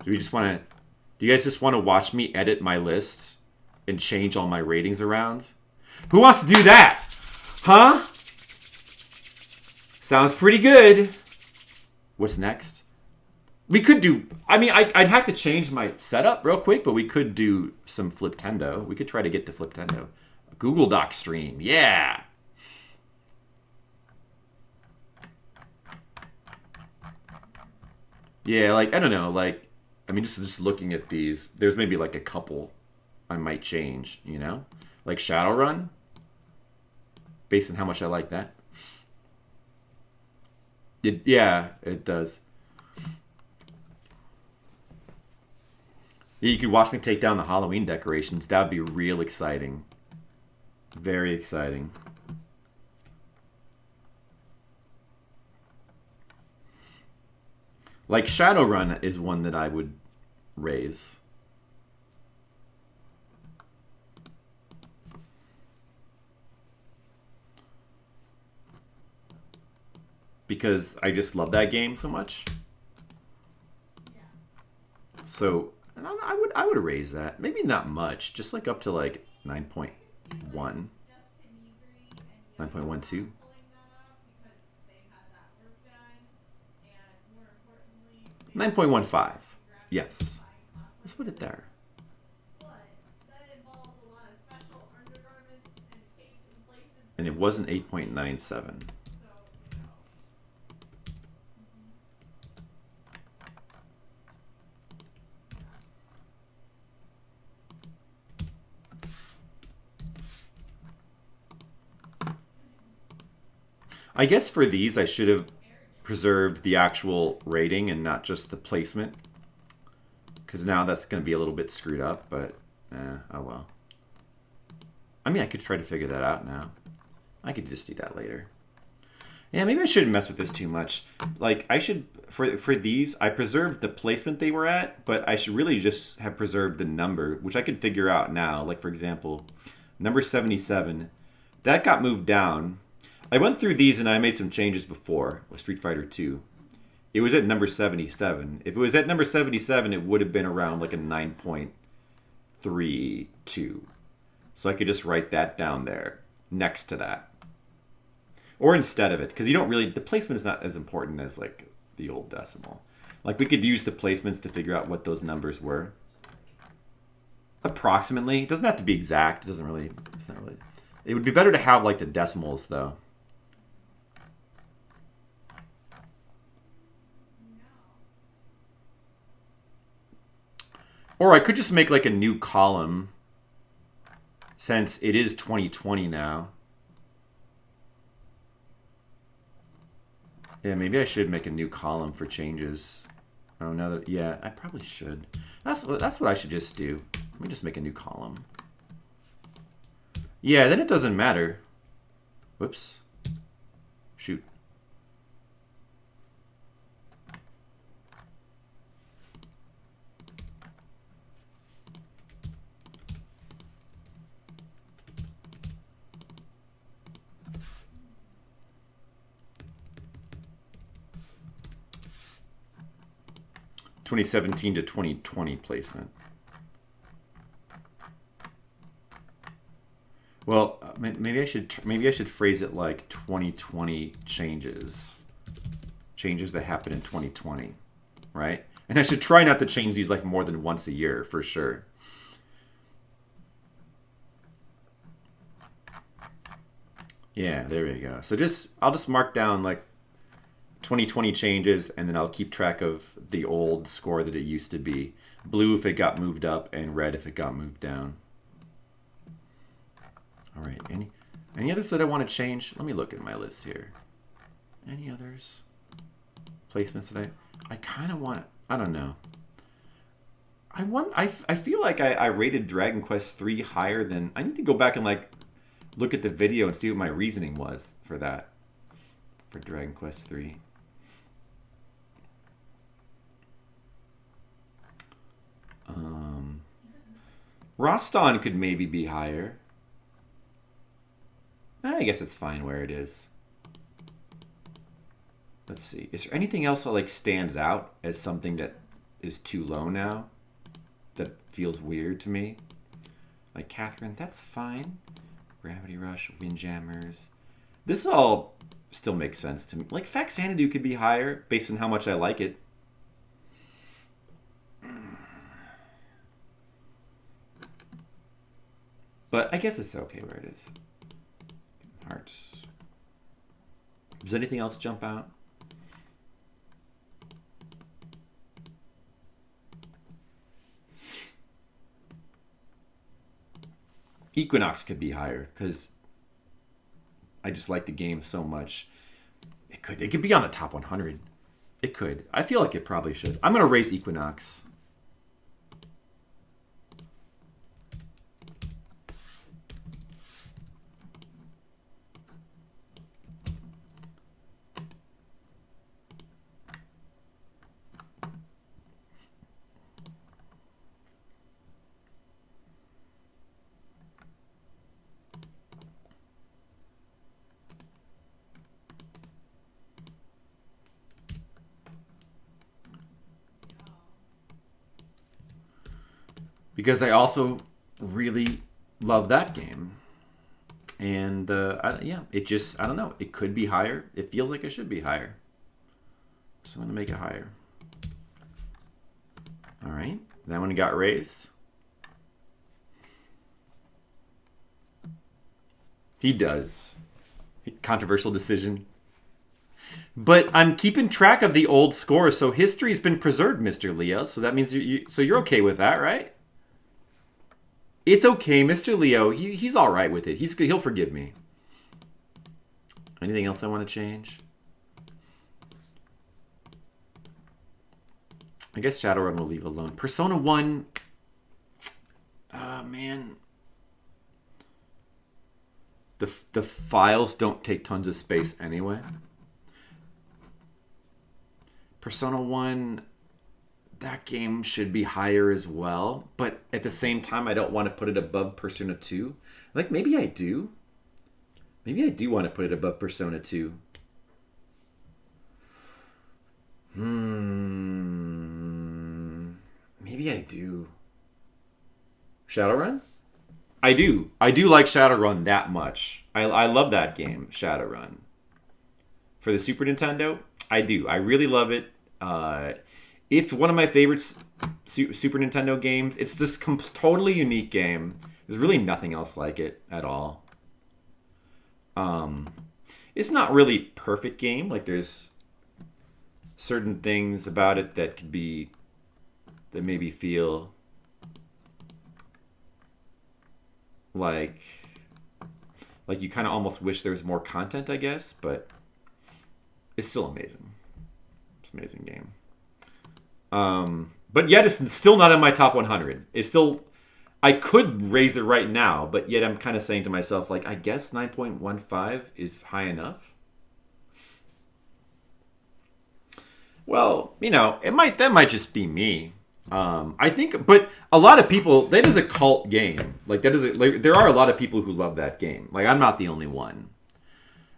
Do we just want to? Do you guys just want to watch me edit my list and change all my ratings around? Who wants to do that? Huh? Sounds pretty good. What's next? We could do... I mean, I'd have to change my setup real quick, but we could do some Fliptendo. We could try to get to Fliptendo. Google Doc stream. Yeah. Yeah, like, I don't know. Like, I mean, just looking at these, there's maybe like a couple I might change, you know? Like Shadowrun, based on how much I like that. Yeah, it does. You could watch me take down the Halloween decorations. That would be real exciting. Very exciting. Like Shadowrun is one that I would raise. Because I just love that game so much. So I would raise that. Maybe not much. Just like up to like 9.1. 9.12. 9.15. Yes. Let's put it there. And it wasn't 8.97. I guess for these, I should have preserved the actual rating and not just the placement. Because now that's going to be a little bit screwed up, but oh well. I mean, I could try to figure that out now. I could just do that later. Yeah, maybe I shouldn't mess with this too much. Like, I should, for these, I preserved the placement they were at, but I should really just have preserved the number, which I could figure out now. Like, for example, number 77, that got moved down. I went through these and I made some changes before with Street Fighter 2. It was at number 77. If it was at number 77, it would have been around like a 9.32. So I could just write that down there next to that. Or instead of it, because you don't really, the placement is not as important as like the old decimal. Like we could use the placements to figure out what those numbers were. Approximately. It doesn't have to be exact. It's not really. It would be better to have like the decimals though. Or I could just make like a new column since it is 2020 now. Yeah, maybe I should make a new column for changes. Oh, no, yeah, I probably should. That's what I should just do. Let me just make a new column. Yeah, then it doesn't matter. Whoops. Shoot. (2017 to 2020) placement. Well, maybe I should phrase it like 2020 changes that happen in 2020, right? And I should try not to change these like more than once a year for sure. Yeah, there we go. So I'll just mark down like 2020 changes, and then I'll keep track of the old score that it used to be. Blue if it got moved up, and red if it got moved down. All right, any others that I want to change? Let me look at my list here. Any others? Placements that I kind of want, I don't know. I feel like I rated Dragon Quest 3 higher than, I need to go back and like look at the video and see what my reasoning was for that. For Dragon Quest 3. Roston could maybe be higher. I guess it's fine where it is. Let's see. Is there anything else that like stands out as something that is too low now. That feels weird to me. Like Catherine, that's fine. Gravity Rush, Windjammers. This all still makes sense to me. Like Faxanadu could be higher based on how much I like it. But I guess it's okay where it is. Hearts. Does anything else jump out? Equinox could be higher because I just like the game so much. It could be on the top 100. It could. I feel like it probably should. I'm going to raise Equinox. Because I also really love that game. And yeah, it just, I don't know. It could be higher. It feels like it should be higher. So I'm going to make it higher. All right. That one got raised. He does. Controversial decision. But I'm keeping track of the old scores, so history's been preserved, Mr. Leo. So that means so you're okay with that, right? It's okay, Mr. Leo. He's all right with it. He's good. He'll forgive me. Anything else I want to change? I guess Shadowrun will leave alone. Persona 1. Man. The files don't take tons of space anyway. Persona 1, that game should be higher as well. But at the same time, I don't want to put it above Persona 2. Like, maybe I do. Maybe I do want to put it above Persona 2. Maybe I do. Shadowrun? I do. I do like Shadowrun that much. I love that game, Shadowrun. For the Super Nintendo, I do. I really love it. It's one of my favorite Super Nintendo games. It's this totally unique game. There's really nothing else like it at all. It's not really perfect game. Like there's certain things about it that could be that maybe feel like you kind of almost wish there was more content, I guess, but it's still amazing. It's an amazing game. But yet it's still not in my top 100. It's still, I could raise it right now, but yet I'm kind of saying to myself, like, I guess 9.15 is high enough. Well, you know, that might just be me. I think, but a lot of people, that is a cult game. Like there are a lot of people who love that game. Like I'm not the only one.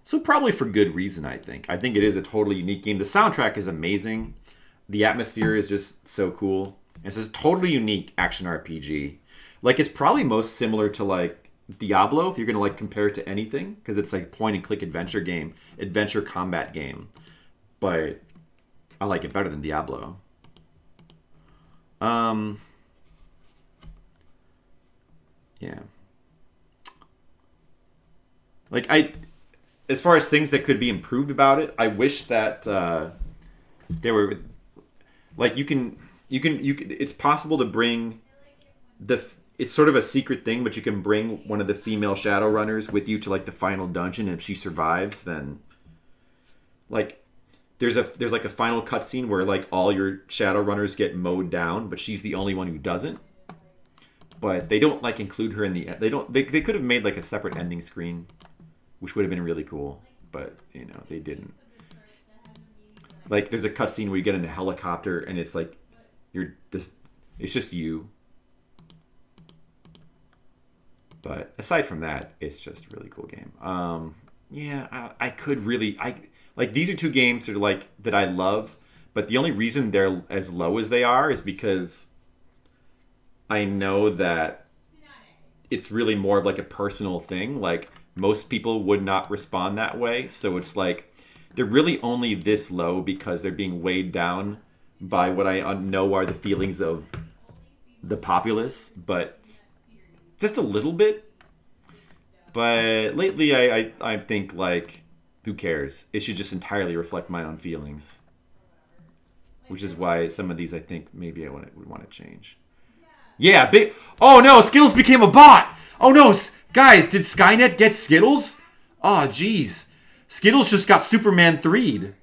So probably for good reason, I think. I think it is a totally unique game. The soundtrack is amazing. The atmosphere is just so cool. It's a totally unique action RPG. Like it's probably most similar to like Diablo if you're gonna like compare it to anything, because it's like point and click adventure combat game. But I like it better than Diablo. Yeah. Like as far as things that could be improved about it, I wish that there were like you can it's possible to bring it's sort of a secret thing, but you can bring one of the female Shadowrunners with you to like the final dungeon, and if she survives, then like there's like a final cutscene where like all your Shadowrunners get mowed down, but she's the only one who doesn't. But they don't like include her in the they could have made like a separate ending screen, which would have been really cool, but you know, they didn't. Like there's a cutscene where you get in a helicopter and it's like it's just you. But aside from that, it's just a really cool game. Yeah, I could really like these are two games that are like that I love, But the only reason they're as low as they are is because I know that it's really more of like a personal thing. Like most people would not respond that way. So it's like they're really only this low because they're being weighed down by what I know are the feelings of the populace, but just a little bit. But lately, I think like, who cares? It should just entirely reflect my own feelings, which is why some of these I think maybe I would want to change. Yeah, big. Oh no, Skittles became a bot. Oh no, guys, did Skynet get Skittles? Oh jeez, Skittles just got Superman 3'd.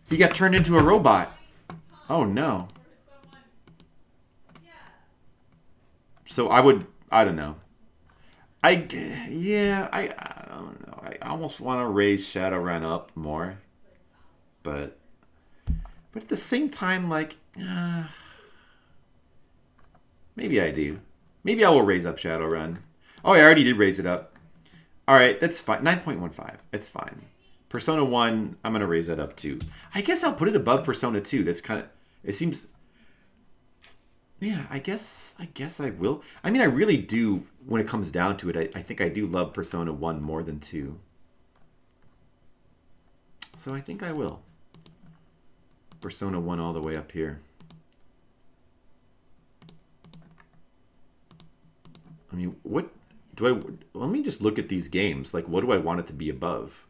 He got turned into a robot. Oh no. So I don't know. I don't know. I almost want to raise Shadowrun up more, but at the same time, like, maybe I do. Maybe I will raise up Shadowrun. Oh, I already did raise it up. All right, that's fine. 9.15. It's fine. Persona 1, I'm going to raise that up too. I guess I'll put it above Persona 2. That's kind of, it seems, yeah, I guess I will. I mean, I really do, when it comes down to it, I think I do love Persona 1 more than 2. So I think I will. Persona 1 all the way up here. I mean, what do I... Let me just look at these games. Like, what do I want it to be above?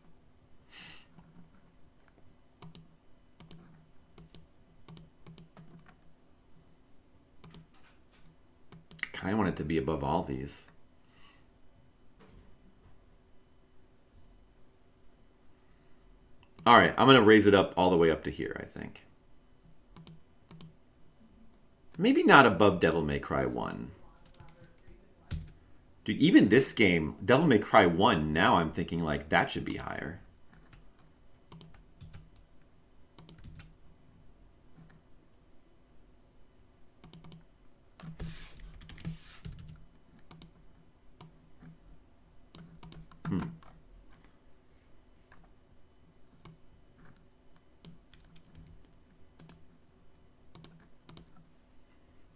I want it to be above all these. All right, I'm going to raise it up all the way up to here, I think. Maybe not above Devil May Cry 1. Dude, even this game, Devil May Cry 1, now I'm thinking like that should be higher.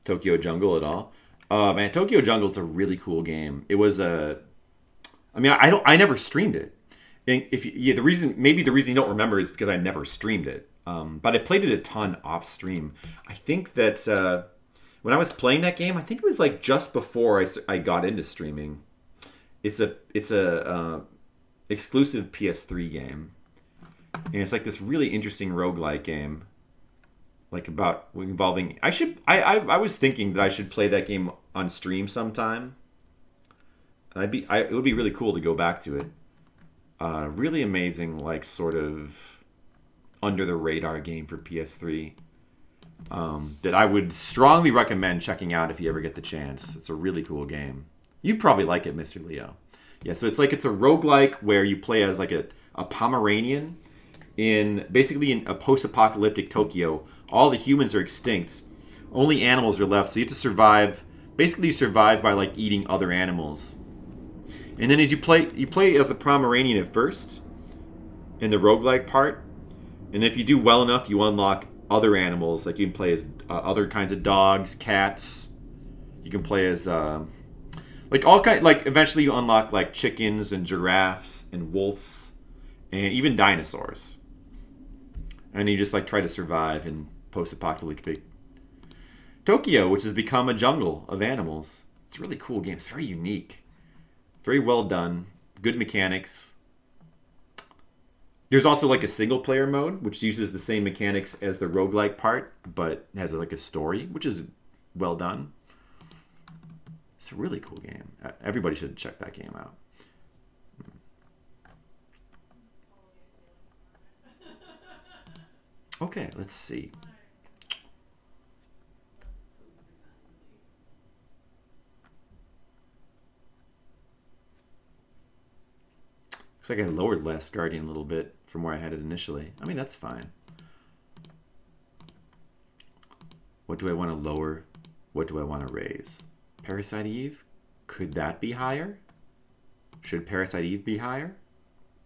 Tokyo Jungle at all? Man, Tokyo Jungle is a really cool game. It was a, I mean, I never streamed it. And if yeah, the reason you don't remember is because I never streamed it. But I played it a ton off stream. I think that when I was playing that game, I think it was like just before I got into streaming. It's a exclusive PS3 game, and it's like this really interesting roguelike game. Like about involving, I was thinking that I should play that game on stream sometime. It would be really cool to go back to it. Really amazing, like sort of under the radar game for PS3 that I would strongly recommend checking out if you ever get the chance. It's a really cool game. You'd probably like it, Mr. Leo. Yeah, so it's a roguelike where you play as like a Pomeranian in a post-apocalyptic Tokyo. All the humans are extinct. Only animals are left, so you have to survive. Basically, you survive by like eating other animals. And then as you play as the Pomeranian at first in the roguelike part. And if you do well enough, you unlock other animals. Like you can play as other kinds of dogs, cats. You can play as eventually you unlock like chickens and giraffes and wolves and even dinosaurs. And you just like try to survive in post-apocalyptic Tokyo, which has become a jungle of animals. It's a really cool game. It's very unique. Very well done. Good mechanics. There's also like a single player mode, which uses the same mechanics as the roguelike part, but has like a story, which is well done. It's a really cool game. Everybody should check that game out. Okay, let's see. Looks like I lowered Last Guardian a little bit from where I had it initially. I mean, that's fine. What do I want to lower? What do I want to raise? Parasite Eve? Could that be higher? Should Parasite Eve be higher?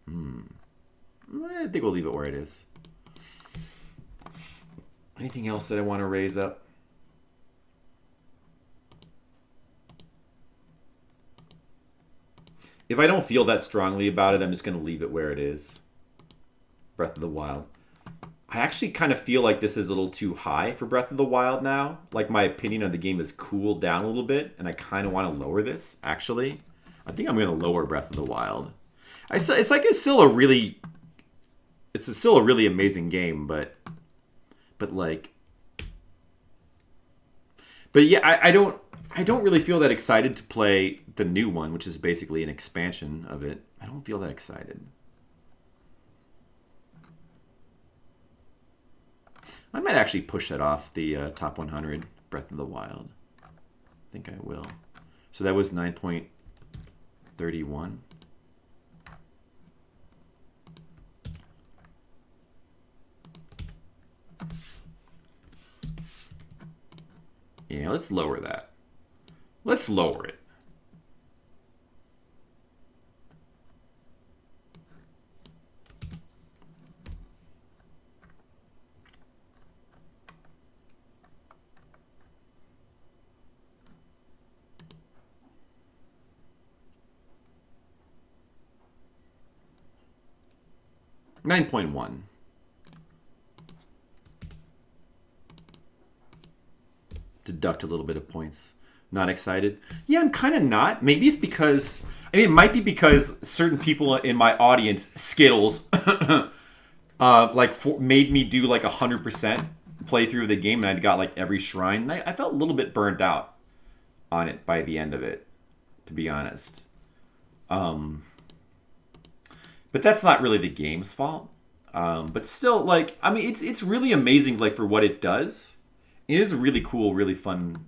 I think we'll leave it where it is. Anything else that I want to raise up? If I don't feel that strongly about it, I'm just going to leave it where it is. Breath of the Wild. I actually kind of feel like this is a little too high for Breath of the Wild now. Like, my opinion of the game has cooled down a little bit, and I kind of want to lower this, actually. I think I'm going to lower Breath of the Wild. It's still a really amazing game, but yeah, I don't really feel that excited to play the new one, which is basically an expansion of it. I don't feel that excited. I might actually push that off the top 100, Breath of the Wild. I think I will. So that was 9.31. Yeah, let's lower that. Let's lower it. $9.1. Deduct a little bit of points. Not excited? Yeah, I'm kind of not. Maybe it's because... I mean, it might be because certain people in my audience, Skittles, made me do like 100% playthrough of the game, and I got like every shrine. And I felt a little bit burnt out on it by the end of it, to be honest. But that's not really the game's fault. But still, like, I mean, it's really amazing, like, for what it does. It is a really cool, really fun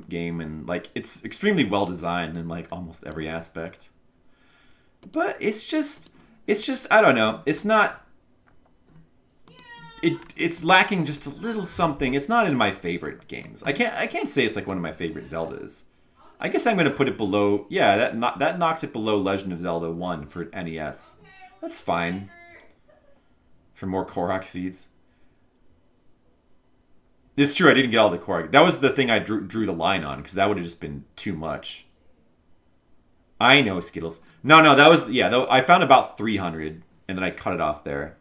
game, and like it's extremely well designed in like almost every aspect. But it's just I don't know. It's not. It's lacking just a little something. It's not in my favorite games. I can't say it's like one of my favorite Zeldas. I guess I'm gonna put it below. Yeah, that knocks it below Legend of Zelda 1 for NES. That's fine. For more Korok seeds. It's true, I didn't get all the Korok. That was the thing I drew the line on, because that would have just been too much. I know, Skittles. No, that was... Yeah, though, I found about 300, and then I cut it off there.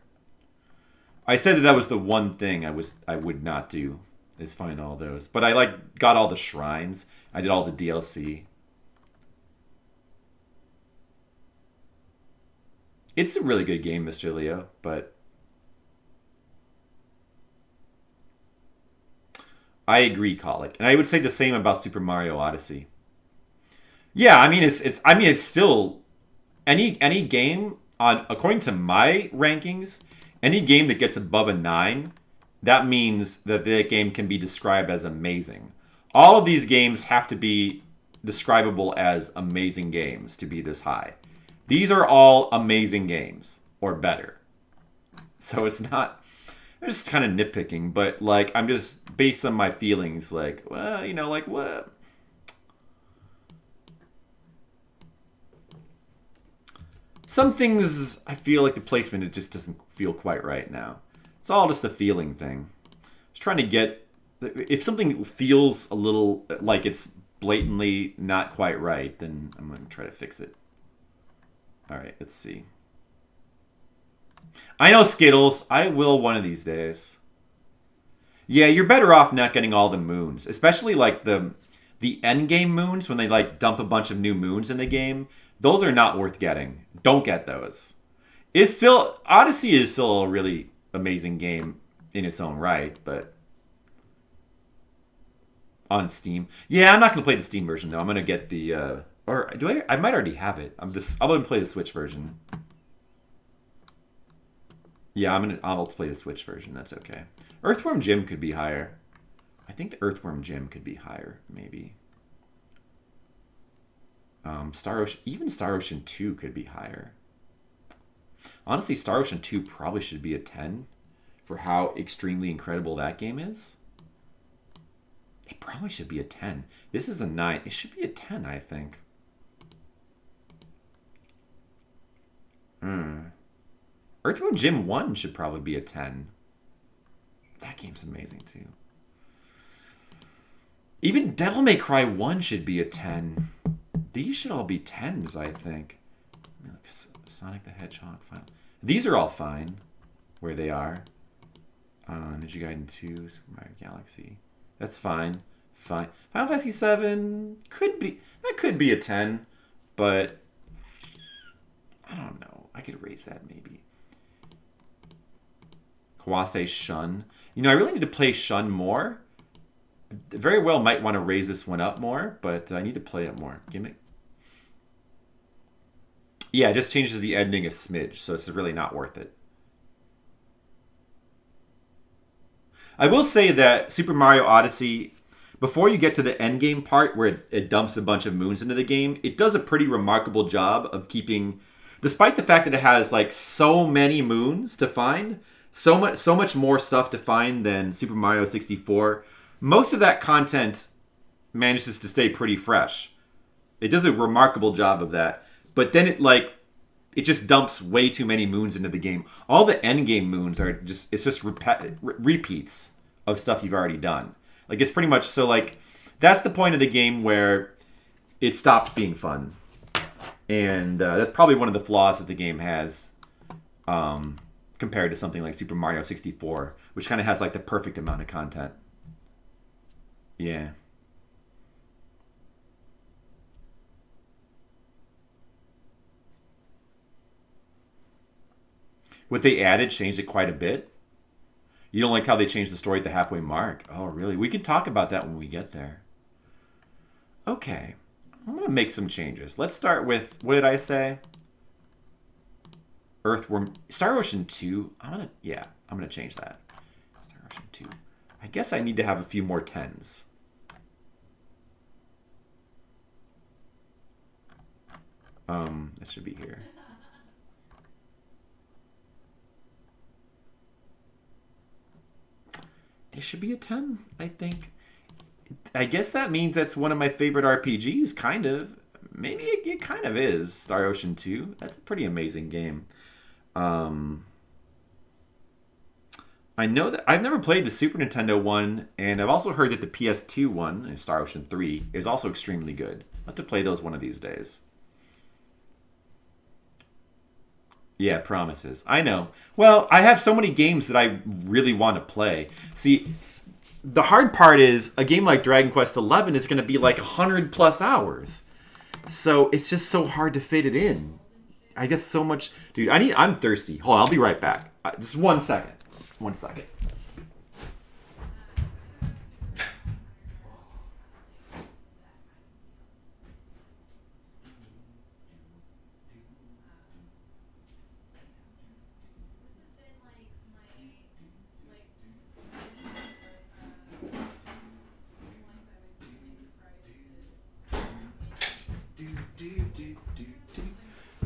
I said that was the one thing I would not do, is find all those. But I, like, got all the shrines. I did all the DLC. It's a really good game, Mr. Leo, but... I agree, Colic, and I would say the same about Super Mario Odyssey. Yeah, I mean it's still any game on according to my rankings, any game that gets above a 9, that means that the game can be described as amazing. All of these games have to be describable as amazing games to be this high. These are all amazing games or better. So it's not I'm just kind of nitpicking, but like I'm just based on my feelings, like, well, you know, like what? Some things I feel like the placement, it just doesn't feel quite right now. It's all just a feeling thing. Just trying to get if something feels a little like it's blatantly not quite right, then I'm going to try to fix it. All right, let's see. I know, Skittles. I will one of these days. Yeah, you're better off not getting all the moons, especially like the end game moons when they like dump a bunch of new moons in the game. Those are not worth getting. Don't get those. It's still Odyssey is still a really amazing game in its own right, but on Steam. Yeah, I'm not gonna play the Steam version though. I'm gonna get the or do I might already have it. I'll go and play the Switch version. Yeah, I'll play the Switch version. That's okay. Earthworm Jim could be higher. I think the Earthworm Jim could be higher, maybe. Star Ocean, even Star Ocean 2 could be higher. Honestly, Star Ocean 2 probably should be a 10 for how extremely incredible that game is. It probably should be a 10. This is a 9. It should be a 10, I think. Earthworm Jim 1 should probably be a 10. That game's amazing too. Even Devil May Cry 1 should be a 10. These should all be 10s, I think. Like Sonic the Hedgehog, fine. These are all fine where they are. Ninja Gaiden 2, Super Mario Galaxy. That's fine. Fine. Final Fantasy 7 could be a 10, but I don't know. I could raise that maybe. Kawase Shun. You know, I really need to play Shun more. Very well might want to raise this one up more, but I need to play it more. Gimmick. Yeah, it just changes the ending a smidge, so it's really not worth it. I will say that Super Mario Odyssey, before you get to the end game part where it dumps a bunch of moons into the game, it does a pretty remarkable job of keeping, despite the fact that it has like so many moons to find, so much more stuff to find than Super Mario 64. Most of that content manages to stay pretty fresh. It does a remarkable job of that. But then it just dumps way too many moons into the game. All the end game moons are just repeats of stuff you've already done. Like it's pretty much so like that's the point of the game where it stops being fun. And that's probably one of the flaws that the game has compared to something like Super Mario 64, which kind of has like the perfect amount of content. Yeah. What they added changed it quite a bit. You don't like how they changed the story at the halfway mark? Oh, really? We can talk about that when we get there. Okay. I'm going to make some changes. Let's start with, what did I say? Earthworm. Star Ocean 2. I'm going to change that. Star Ocean 2. I guess I need to have a few more 10s. That should be here. This should be a 10, I think. I guess that means that's one of my favorite RPGs, kind of. Maybe it kind of is, Star Ocean 2. That's a pretty amazing game. I know that I've never played the Super Nintendo one, and I've also heard that the PS2 one, Star Ocean 3, is also extremely good. I'll have to play those one of these days. Yeah, promises. I know. Well, I have so many games that I really want to play. See, the hard part is a game like Dragon Quest XI is going to be like 100 plus hours. So it's just so hard to fit it in. I guess so much. Dude, I'm thirsty. Hold on, I'll be right back. Just 1 second. 1 second.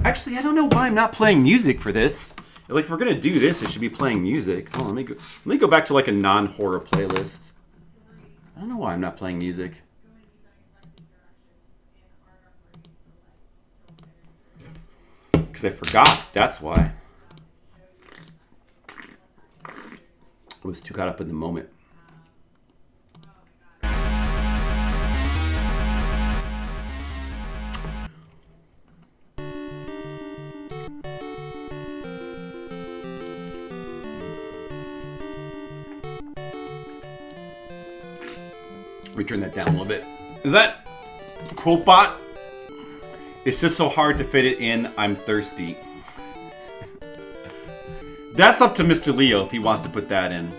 Actually, I don't know why I'm not playing music for this. Like, if we're gonna do this, it should be playing music. Oh, let me go back to like a non-horror playlist. I don't know why I'm not playing music. Because I forgot. That's why. I was too caught up in the moment. Let me turn that down a little bit. Is that cool, bot? It's just so hard to fit it in. I'm thirsty. That's up to Mr. Leo if he wants to put that in.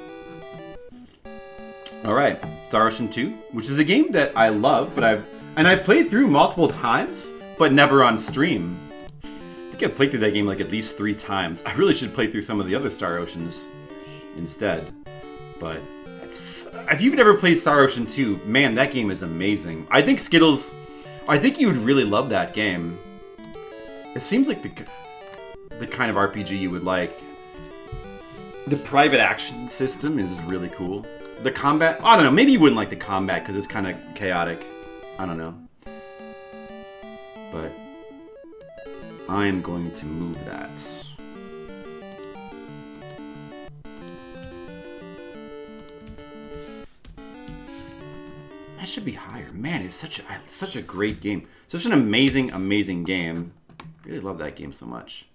Alright, Star Ocean 2, which is a game that I love, but I've played through multiple times, but never on stream. I think I've played through that game like at least 3 times. I really should play through some of the other Star Oceans instead. But if you've never played Star Ocean 2, man, that game is amazing. I think Skittles, I think you would really love that game. It seems like the kind of RPG you would like. The private action system is really cool. The combat, I don't know, maybe you wouldn't like the combat because it's kind of chaotic. I don't know. But I am going to move that. That should be higher. Man, it's such a great game. Such an amazing, amazing game. Really love that game so much.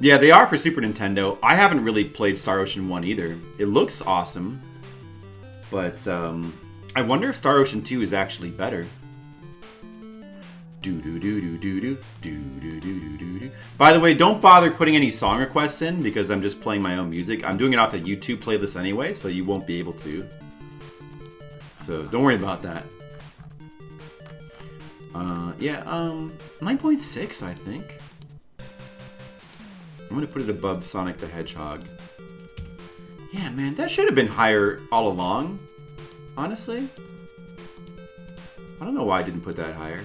Yeah, they are for Super Nintendo. I haven't really played Star Ocean 1 either. It looks awesome, but I wonder if Star Ocean 2 is actually better. By the way, don't bother putting any song requests in because I'm just playing my own music. I'm doing it off the YouTube playlist anyway, so you won't be able to. So don't worry about that. 9.6, I think. I'm gonna put it above Sonic the Hedgehog. Yeah, man, that should have been higher all along. Honestly, I don't know why I didn't put that higher.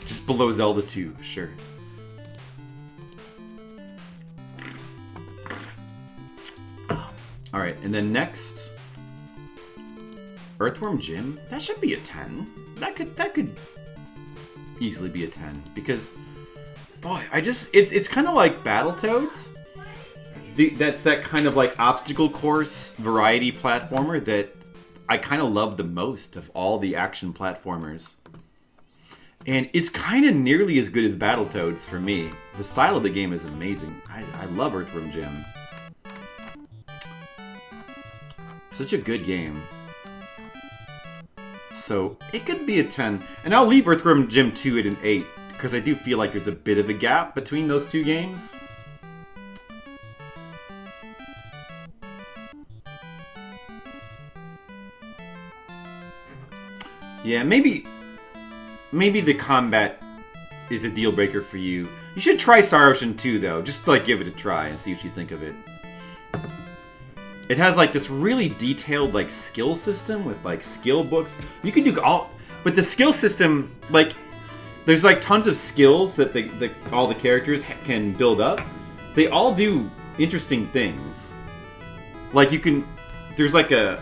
Just below Zelda 2, sure. Alright, and then next, Earthworm Jim. That should be a 10. That could easily be a 10 because, boy, it's kind of like Battletoads. That's that kind of like obstacle course variety platformer that I kind of love the most of all the action platformers. And it's kind of nearly as good as Battletoads for me. The style of the game is amazing. I love Earthworm Jim. Such a good game. So it could be a 10. And I'll leave Earthworm Jim 2 at an 8 because I do feel like there's a bit of a gap between those two games. Yeah, maybe the combat is a deal breaker for you. You should try Star Ocean 2 though, just like give it a try and see what you think of it. It has like this really detailed like skill system with like skill books. You can do all, but the skill system, like there's like tons of skills that all the characters can build up. They all do interesting things. Like there's like a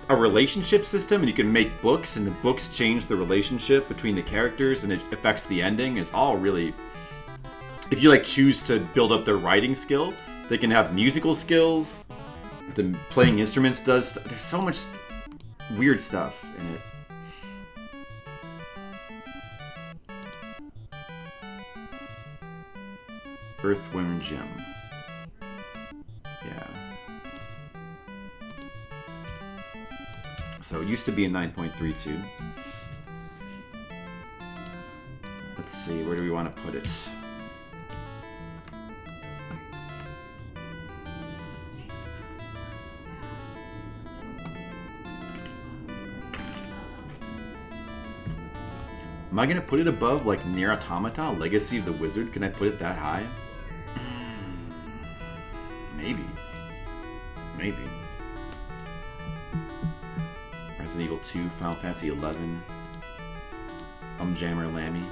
relationship system, and you can make books, and the books change the relationship between the characters, and it affects the ending. It's all really, if you like choose to build up their writing skill, they can have musical skills. The playing instruments does. There's so much weird stuff in it. Earthworm Jim. Yeah. So it used to be a 9.32. Let's see, where do we want to put it? Am I going to put it above, like, Nier Automata, Legacy of the Wizard? Can I put it that high? Maybe. Maybe. Resident Evil 2, Final Fantasy 11, Jammer Lammy.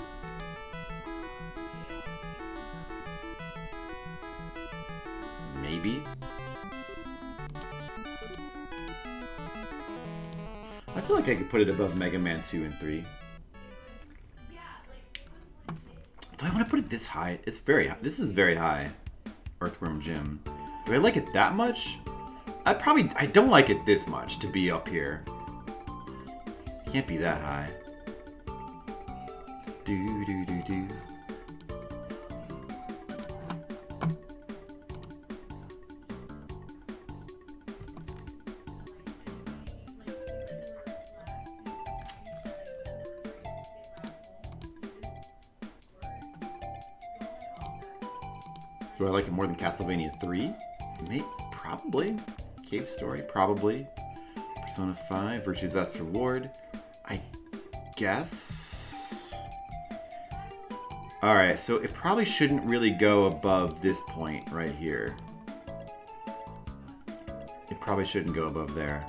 Maybe. I feel like I could put it above Mega Man 2 and 3. Do I want to put it this high? It's very high. This is very high. Earthworm Jim. Do I like it that much? I don't like it this much to be up here. Can't be that high. Do do do do. Do I like it more than Castlevania 3? Maybe, probably. Cave Story, probably. Persona 5, Virtue's Last Reward. I guess. Alright, so it probably shouldn't really go above this point right here. It probably shouldn't go above there.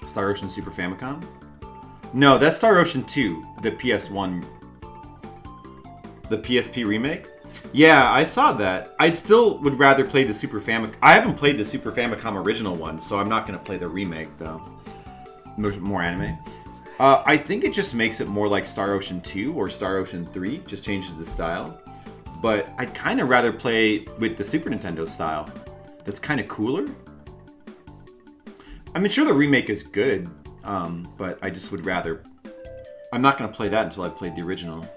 Star Ocean Super Famicom? No, that's Star Ocean 2, the PS1, the PSP remake. Yeah, I saw that. I'd still would rather play the Super Famicom. I haven't played the Super Famicom original one, so I'm not going to play the remake, though. More anime. I think it just makes it more like Star Ocean 2 or Star Ocean 3, just changes the style. But I'd kind of rather play with the Super Nintendo style. That's kind of cooler. I mean, sure, the remake is good, but I just would rather... I'm not going to play that until I've played the original.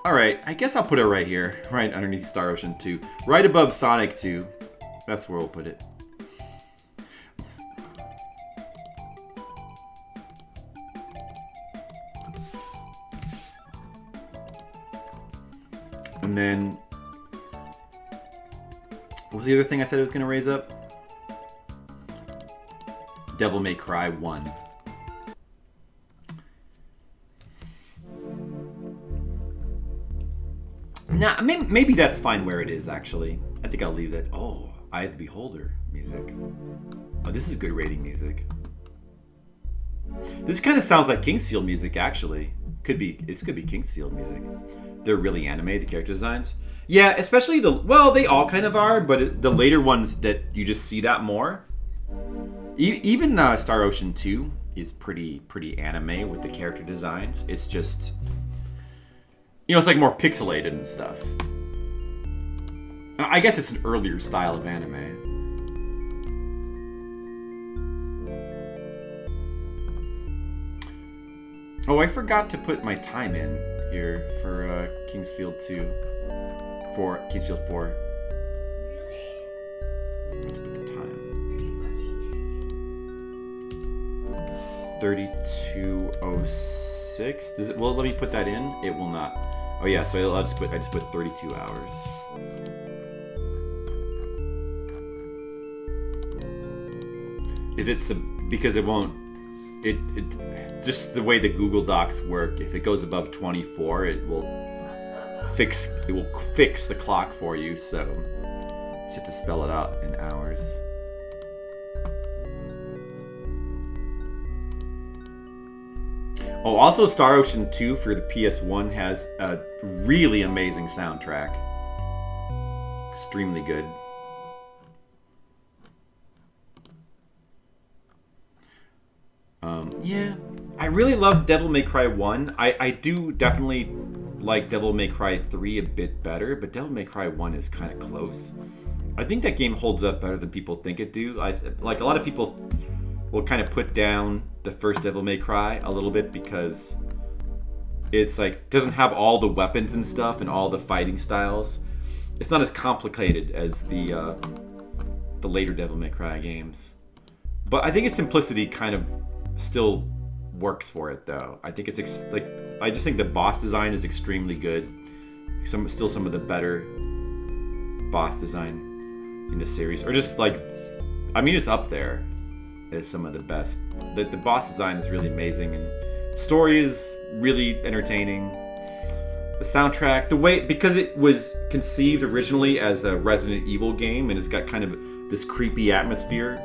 Alright, I guess I'll put it right here. Right underneath Star Ocean 2. Right above Sonic 2. That's where we'll put it. And then... what was the other thing I said I was going to raise up? Devil May Cry 1. Nah, maybe that's fine where it is, actually. I think I'll leave that. Oh, Eye of the Beholder music. Oh, this is good rating music. This kind of sounds like Kingsfield music, actually. Could be Kingsfield music. They're really anime, the character designs. Yeah, especially well, they all kind of are, but the later ones that you just see that more. Even Star Ocean 2 is pretty anime with the character designs. It's just... it's like more pixelated and stuff. I guess it's an earlier style of anime. Oh, I forgot to put my time in here for Kingsfield 2. For Kingsfield 4. Put the time. 32:06. Does it? Well, let me put that in. It will not. Oh yeah, so I just put 32 hours. If it's because it won't. It just the way the Google Docs work. If it goes above 24, it will fix the clock for you. So you just have to spell it out in hours. Oh, also Star Ocean 2 for the PS1 has a really amazing soundtrack. Extremely good. Yeah, I really love Devil May Cry 1. I do definitely like Devil May Cry 3 a bit better, but Devil May Cry 1 is kind of close. I think that game holds up better than people think it do. Like a lot of people will kind of put down the first Devil May Cry a little bit because it's like doesn't have all the weapons and stuff and all the fighting styles. It's not as complicated as the later Devil May Cry games. But I think its simplicity kind of still works for it, though. I think it's I just think the boss design is extremely good. Still some of the better boss design in the series, or just like, I mean, it's up there as some of the best. The boss design is really amazing, and story is really entertaining. The soundtrack, because it was conceived originally as a Resident Evil game, and it's got kind of this creepy atmosphere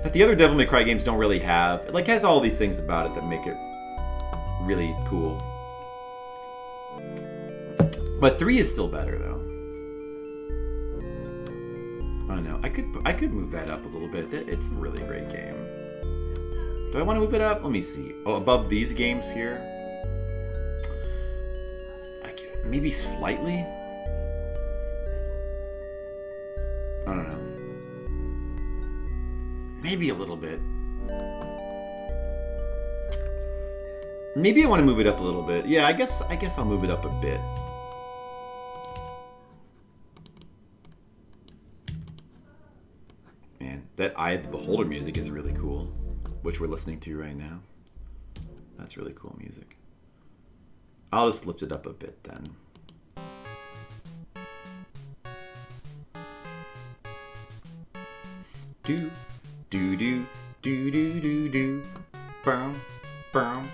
that the other Devil May Cry games don't really have. It has all these things about it that make it really cool. But 3 is still better, though. I don't know. I could move that up a little bit. It's a really great game. Do I want to move it up? Let me see. Oh, above these games here? Maybe slightly? I don't know. Maybe a little bit. Maybe I want to move it up a little bit. Yeah, I guess I'll move it up a bit. Man, that Eye of the Beholder music is really cool, which we're listening to right now. That's really cool music. I'll just lift it up a bit then. Do do do do do do do. Bam bam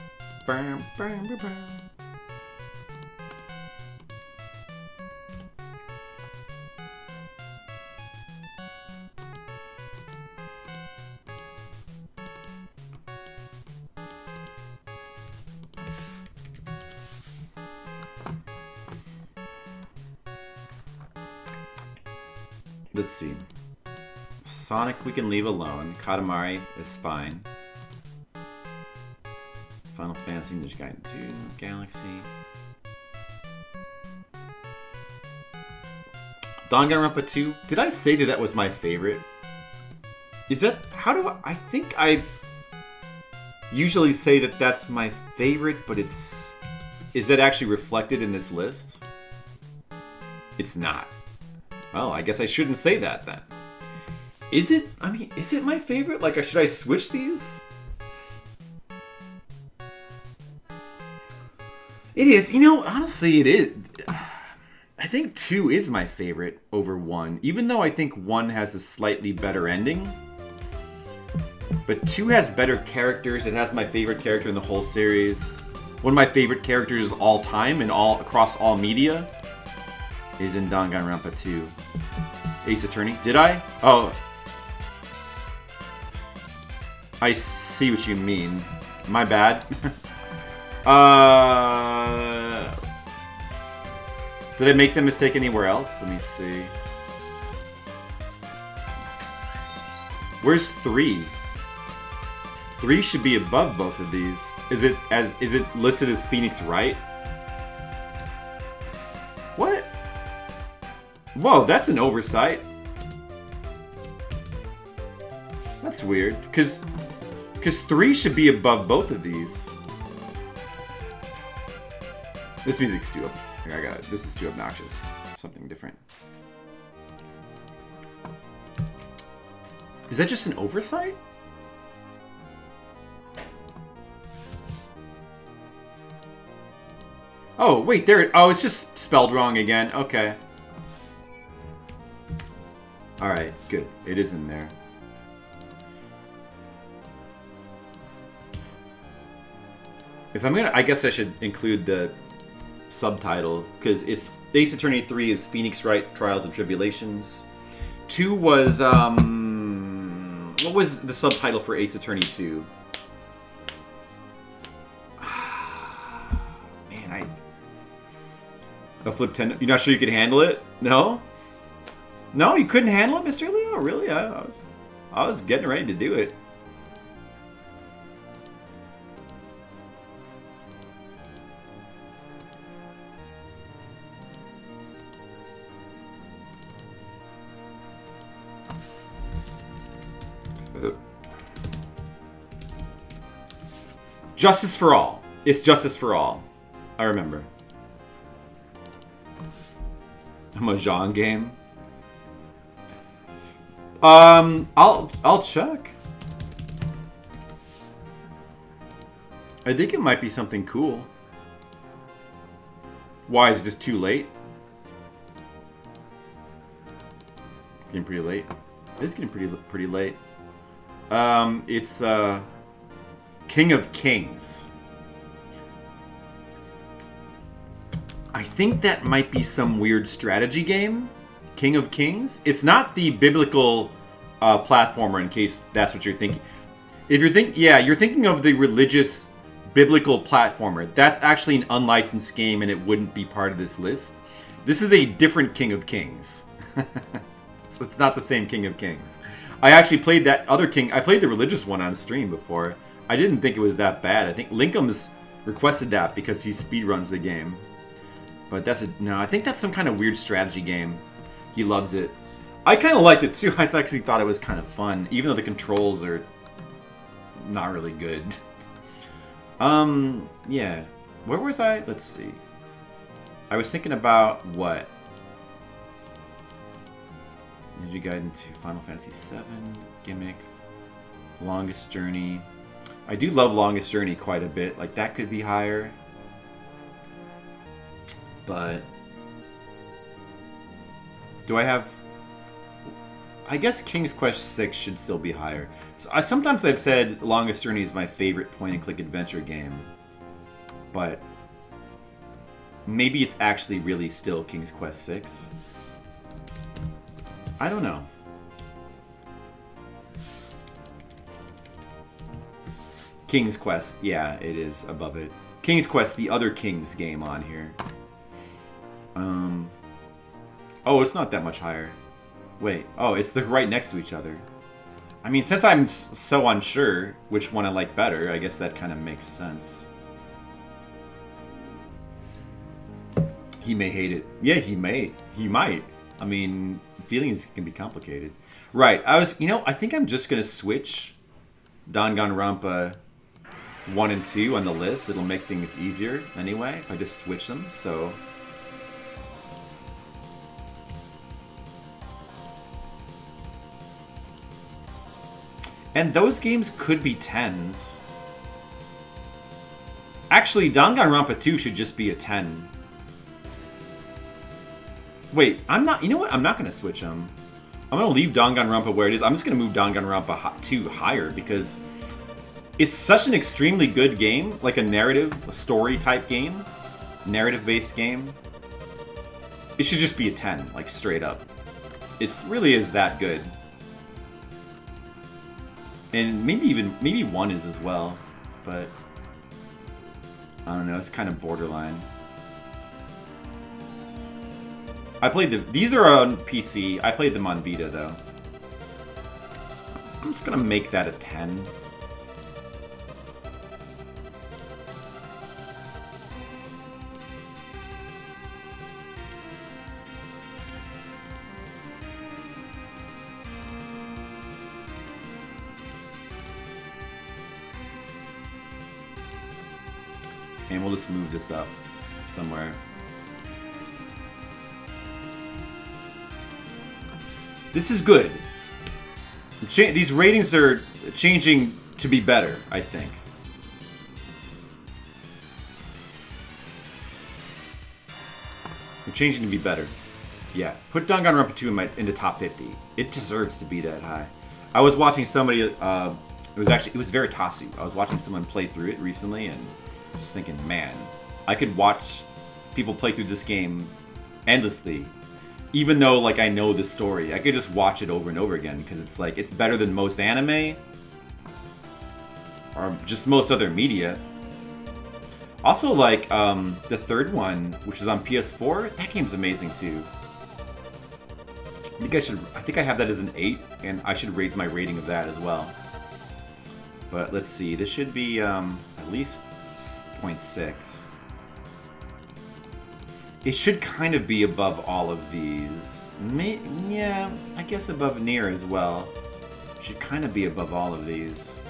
bam bam bam bam. Let's see. Sonic we can leave alone. Katamari is fine. Final Fantasy, Ninja Gaiden 2, Galaxy. Danganronpa 2. Did I say that that was my favorite? Is that... How do I think I usually say that that's my favorite, but it's... Is that actually reflected in this list? It's not. Well, I guess I shouldn't say that then. Is it? I mean, is it my favorite? Like, should I switch these? It is. You know, honestly, it is. I think 2 is my favorite over 1. Even though I think 1 has a slightly better ending. But 2 has better characters. It has my favorite character in the whole series. One of my favorite characters of all time and all across all media is in Danganronpa 2. Ace Attorney. Did I? Oh. I see what you mean. My bad. Did I make the mistake anywhere else? Let me see. Where's 3? 3 should be above both of these. Is it listed as Phoenix Wright? What? Whoa, that's an oversight. That's weird. Cause 3 should be above both of these. This music's too I got it. This is too obnoxious. Something different. Is that just an oversight? Oh, wait, there. Oh, it's just spelled wrong again. Okay. Alright, good. It is in there. If I'm gonna, I guess I should include the subtitle, because it's Ace Attorney 3 is Phoenix Wright Trials and Tribulations. 2 was, what was the subtitle for Ace Attorney 2? Man, a flip 10. You're not sure you could handle it? No? No, you couldn't handle it, Mr. Leo? Really? I was getting ready to do it. Justice for All. It's Justice for All. I remember. A Mahjong game. I'll check. I think it might be something cool. Why is it just too late? Getting pretty late. It is getting pretty late. It's King of Kings. I think that might be some weird strategy game. King of Kings. It's not the biblical platformer, in case that's what you're thinking. If you're you're thinking of the religious biblical platformer. That's actually an unlicensed game, and it wouldn't be part of this list. This is a different King of Kings. So it's not the same King of Kings. I actually played that other King. I played the religious one on stream before. I didn't think it was that bad. I think Linkham's requested that because he speedruns the game. But no, I think that's some kind of weird strategy game. He loves it. I kind of liked it too. I actually thought it was kind of fun, even though the controls are not really good. Yeah. Where was I? Let's see. I was thinking about what? Ninja Gaiden 2, Final Fantasy 7, Gimmick, Longest Journey. I do love Longest Journey quite a bit. Like, that could be higher. But do I have... I guess King's Quest 6 should still be higher. So sometimes I've said Longest Journey is my favorite point-and-click adventure game. But maybe it's actually really still King's Quest 6. I don't know. King's Quest, yeah, it is above it. King's Quest, the other King's game on here. Oh, it's not that much higher. Wait. Oh, it's they're right next to each other. I mean, since I'm so unsure which one I like better, I guess that kind of makes sense. He may hate it. Yeah, he may. He might. I mean, feelings can be complicated. Right. I think I'm just going to switch Danganronpa 1 and 2 on the list. It'll make things easier anyway if I just switch them, so... And those games could be 10s. Actually, Danganronpa 2 should just be a 10. Wait, I'm not... You know what? I'm not going to switch them. I'm going to leave Danganronpa where it is. I'm just going to move Danganronpa 2 higher because it's such an extremely good game. Like a narrative, a story-type game. Narrative-based game. It should just be a 10, like straight up. It really is that good. And maybe 1 is as well. But I don't know, it's kind of borderline. These are on PC. I played them on Vita, though. I'm just gonna make that a 10. And we'll just move this up somewhere. This is good. These ratings are changing to be better, I think. They're changing to be better. Yeah. Put Danganronpa 2 in the top 50. It deserves to be that high. I was watching somebody, it was Veritasiu. I was watching someone play through it recently and just thinking, man, I could watch people play through this game endlessly. Even though, like, I know the story, I could just watch it over and over again because it's like it's better than most anime or just most other media. Also, like the third one, which is on PS4, that game's amazing too. I think I have that as an 8, and I should raise my rating of that as well. But let's see, this should be at least 0.6. It should kind of be above all of these. Yeah, I guess above Nier as well. Should kind of be above all of these.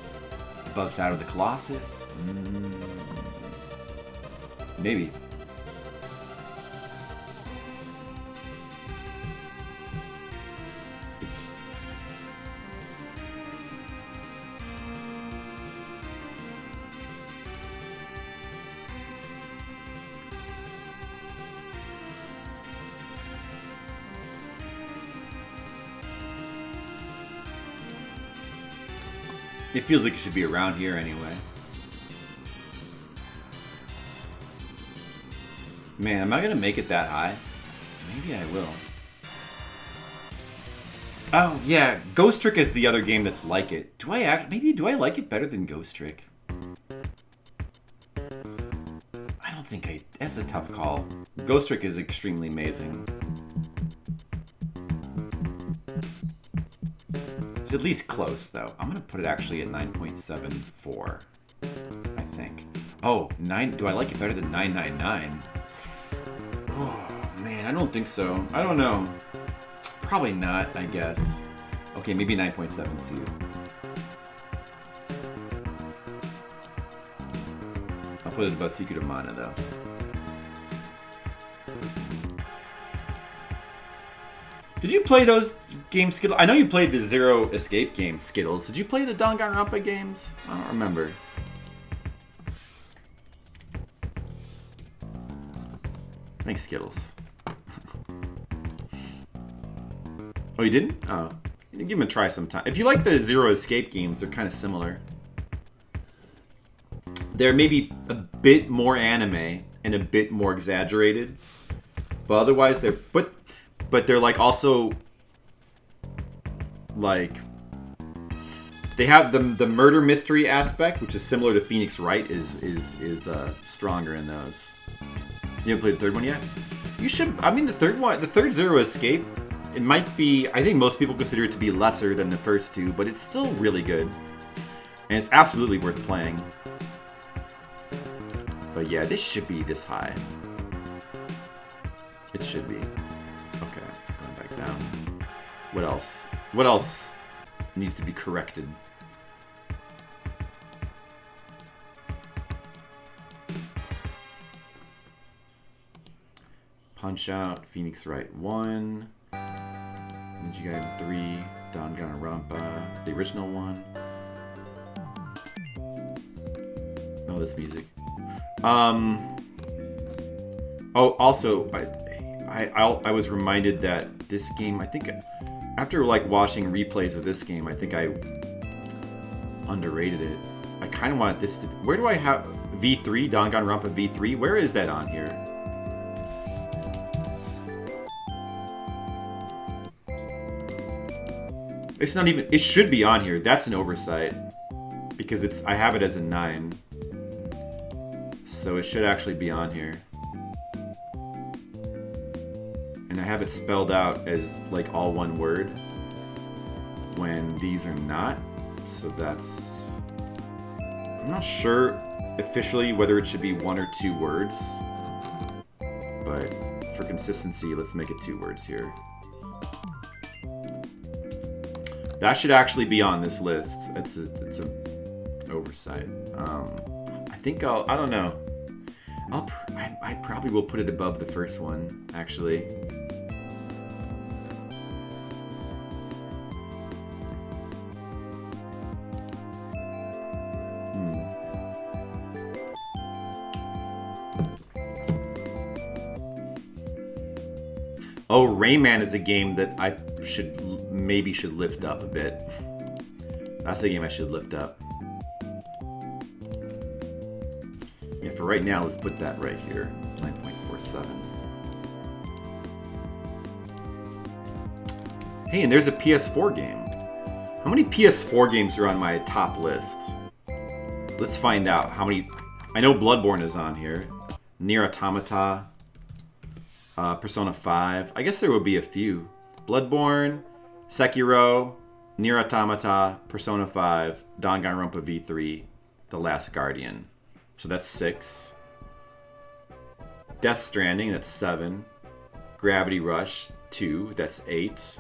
Above Shadow of the Colossus? Maybe. It feels like it should be around here anyway. Man, am I gonna make it that high? Maybe I will. Oh yeah, Ghost Trick is the other game that's like it. Do I like it better than Ghost Trick? I don't think that's a tough call. Ghost Trick is extremely amazing. It's at least close, though. I'm gonna put it actually at 9.74, I think. Oh, 9. Do I like it better than 999? Oh, man, I don't think so. I don't know. Probably not, I guess. Okay, maybe 9.72. I'll put it above Secret of Mana, though. Did you play those games, Skittles? I know you played the Zero Escape game, Skittles. Did you play the Danganronpa games? I don't remember. Thanks, Skittles. Oh, you didn't? Oh. Give them a try sometime. If you like the Zero Escape games, they're kind of similar. They're maybe a bit more anime and a bit more exaggerated. But otherwise, they're... But they're like also like they have the murder mystery aspect, which is similar to Phoenix Wright, is stronger in those. You haven't played the third one yet? You should. I mean, the third Zero Escape It might be, I think most people consider it to be lesser than the first two, but it's still really good. And it's absolutely worth playing. But yeah, this should be this high. It should be. Okay, going back down. What else? What else needs to be corrected? Punch Out, Phoenix Wright 1, Ninja Gaiden 3, Danganronpa, the original one. Oh, this music. Oh, also, I was reminded that this game, I think, after like watching replays of this game, I think I underrated it. I kind of wanted this to. Where do I have V3? Danganronpa V3? Where is that on here? It's not even. It should be on here. That's an oversight because it's. I have it as a 9, so it should actually be on here. And I have it spelled out as like all one word when these are not. So that's. I'm not sure officially whether it should be 1 or 2 words, but for consistency, let's make it 2 words here. That should actually be on this list. It's a oversight. I think I don't know. I probably will put it above the first one, actually. Oh, Rayman is a game that I maybe should lift up a bit. That's a game I should lift up. Yeah, for right now, let's put that right here. 9.47. Hey, and there's a PS4 game. How many PS4 games are on my top list? Let's find out how many. I know Bloodborne is on here. Nier Automata. Persona 5. I guess there will be a few. Bloodborne, Sekiro, Nier Automata, Persona 5, Danganronpa V3, The Last Guardian. So that's 6. Death Stranding, that's 7. Gravity Rush, 2, that's 8.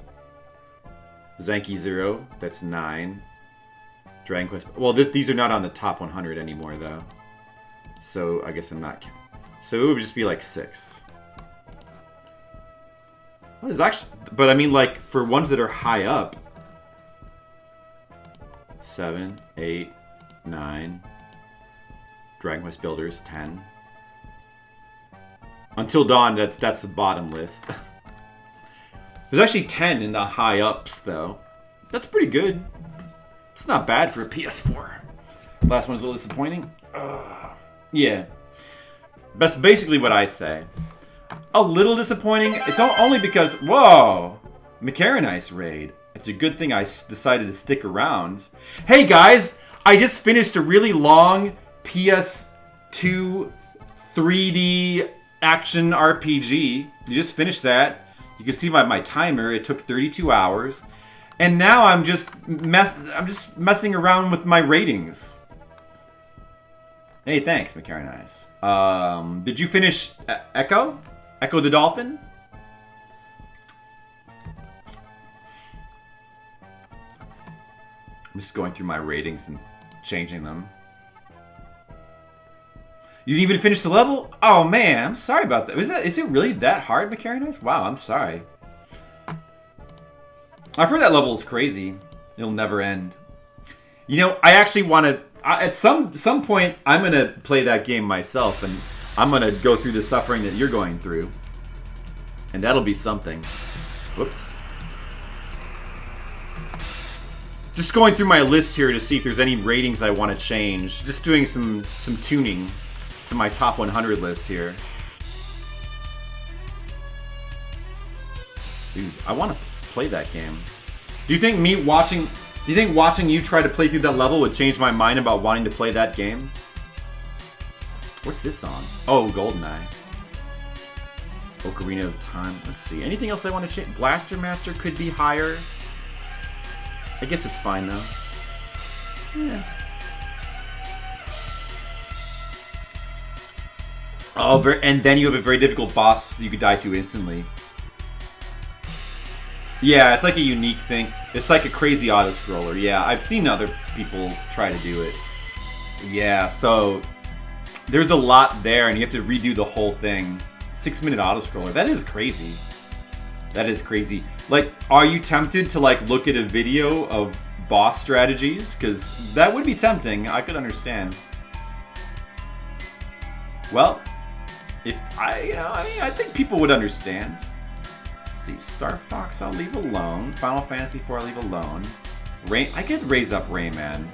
Zenki Zero, that's 9. Dragon Quest. Well, these are not on the top 100 anymore, though. So I guess I'm not counting. So it would just be like 6. Well, it's actually, but I mean, like, for ones that are high up, 7, 8, 9, Dragon Quest Builders, 10. Until Dawn, that's the bottom list. There's actually 10 in the high ups, though. That's pretty good. It's not bad for a PS4. Last one's a little disappointing. Yeah. That's basically what I say. A little disappointing. It's only because, whoa, Macarianice raid. It's a good thing I decided to stick around. Hey guys, I just finished a really long PS2 3D action RPG. You just finished that. You can see by my timer, it took 32 hours. And now I'm just messing around with my ratings. Hey, thanks, Macarianice. Did you finish Echo? Echo the Dolphin? I'm just going through my ratings and changing them. You didn't even finish the level? Oh man, I'm sorry about that. Is it really that hard, Macarianice? Wow, I'm sorry. I've heard that level is crazy. It'll never end. You know, I actually want to... At some point, I'm going to play that game myself, and I'm going to go through the suffering that you're going through. And that'll be something. Whoops. Just going through my list here to see if there's any ratings I want to change. Just doing some tuning to my top 100 list here. Dude, I want to play that game. Do you think watching you try to play through that level would change my mind about wanting to play that game? What's this song? Oh, GoldenEye. Ocarina of Time. Let's see. Anything else I want to change? Blaster Master could be higher. I guess it's fine though. Yeah. Oh, and then you have a very difficult boss you could die to instantly. Yeah, it's like a unique thing. It's like a crazy auto-scroller. Yeah, I've seen other people try to do it. Yeah, so there's a lot there, and you have to redo the whole thing. 6-minute auto-scroller. That is crazy. That is crazy. Like, are you tempted to, like, look at a video of boss strategies? Because that would be tempting. I could understand. Well, if I think people would understand. Let's see. Star Fox, I'll leave alone. Final Fantasy IV, I'll leave alone. I could raise up Rayman.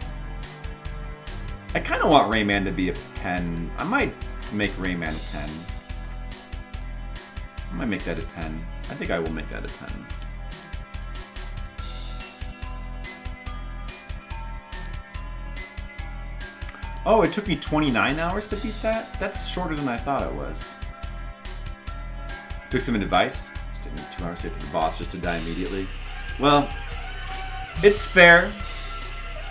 I kind of want Rayman to be a 10. I might make Rayman a 10. I might make that a 10. I think I will make that a 10. Oh, it took me 29 hours to beat that? That's shorter than I thought it was. Took some advice. Just took me 2 hours to get to the boss just to die immediately. Well, it's fair.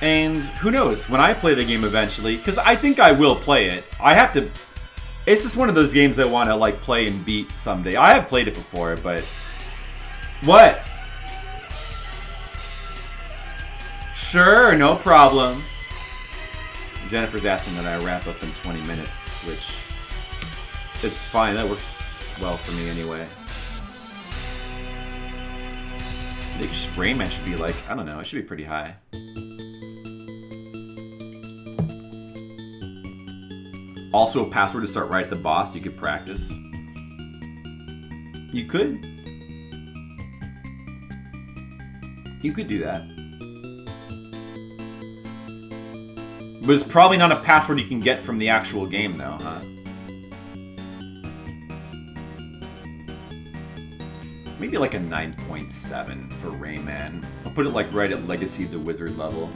And who knows, when I play the game eventually, because I think I will play it. I have to... It's just one of those games I want to, like, play and beat someday. I have played it before, but... What? Sure, no problem. Jennifer's asking that I wrap up in 20 minutes, which... It's fine, that works well for me anyway. I think Rayman should be like, I don't know, it should be pretty high. Also a password to start right at the boss, you could practice. You could. You could do that. But it's probably not a password you can get from the actual game though, huh? Maybe like a 9.7 for Rayman. I'll put it like right at Legacy of the Wizard level.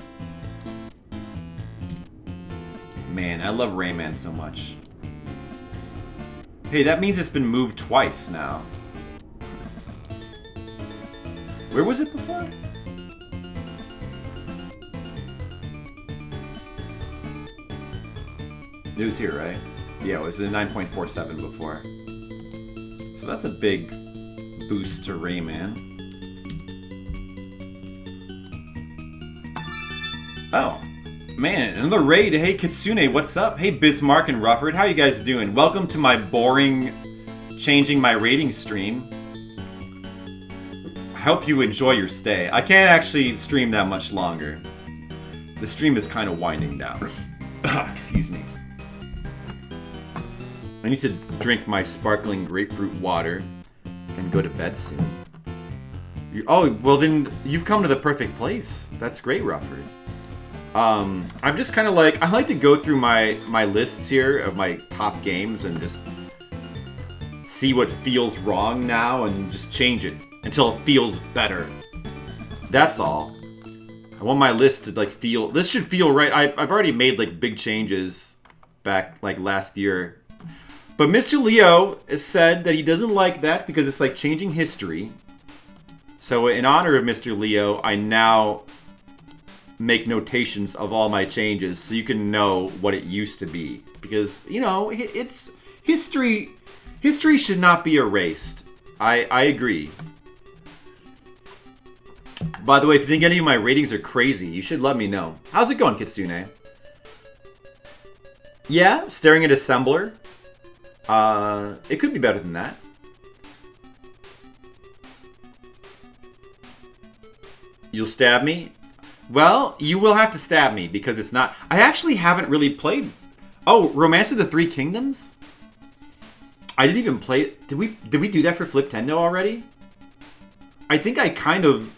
Man, I love Rayman so much. Hey, that means it's been moved twice now. Where was it before? It was here, right? Yeah, it was a 9.47 before. So that's a big boost to Rayman. Oh. Man, another raid. Hey, Kitsune, what's up? Hey, Bismarck and Rufford, how you guys doing? Welcome to my boring changing my rating stream. I hope you enjoy your stay. I can't actually stream that much longer. The stream is kind of winding down. Excuse me. I need to drink my sparkling grapefruit water and go to bed soon. Oh, well then you've come to the perfect place. That's great, Rufford. I'm just kind of like, I like to go through my lists here of my top games and just see what feels wrong now and just change it until it feels better. That's all. I want my list to like feel, this should feel right. I've already made like big changes back like last year. But Mr. Leo has said that he doesn't like that because it's like changing history. So in honor of Mr. Leo, I now make notations of all my changes so you can know what it used to be. Because, you know, it's history. History should not be erased. I agree. By the way, if you think any of my ratings are crazy, you should let me know. How's it going, Kitsune? Yeah, staring at Assembler. It could be better than that. You'll stab me? Well, you will have to stab me because it's not... I actually haven't really played... Oh, Romance of the Three Kingdoms? I didn't even play it. Did we do that for Fliptendo already? I think I kind of...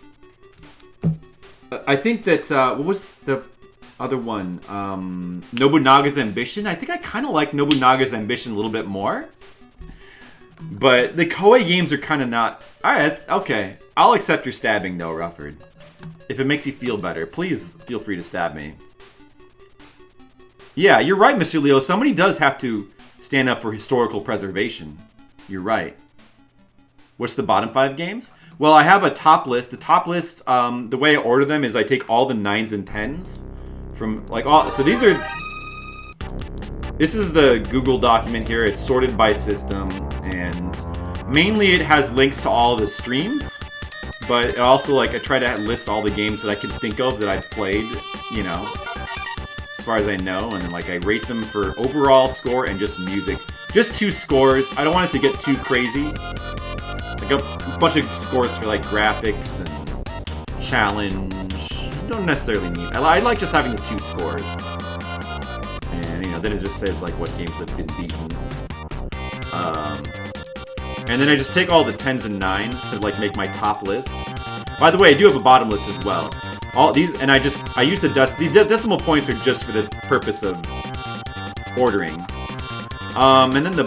I think that... what was the other one? Nobunaga's Ambition? I think I kind of like Nobunaga's Ambition a little bit more. But the Koei games are kind of not... Alright, okay. I'll accept your stabbing though, Rufford. If it makes you feel better, please feel free to stab me. Yeah, you're right, Mr. Leo. Somebody does have to stand up for historical preservation. You're right. What's the bottom 5 games? Well, I have a top list. The top list, the way I order them is I take all the 9s and 10s from like all. So these are. This is the Google document here. It's sorted by system, and mainly it has links to all the streams. But also, like, I try to list all the games that I can think of that I've played, you know, as far as I know, and then like I rate them for overall score and just music. Just 2 scores. I don't want it to get too crazy. Like a bunch of scores for like graphics and challenge. Don't necessarily need. I like just having the 2 scores. And you know, then it just says like what games have been beaten. And then I just take all the 10s and 9s to like make my top list. By the way, I do have a bottom list as well. All these, and I use the these decimal points are just for the purpose of ordering. And then the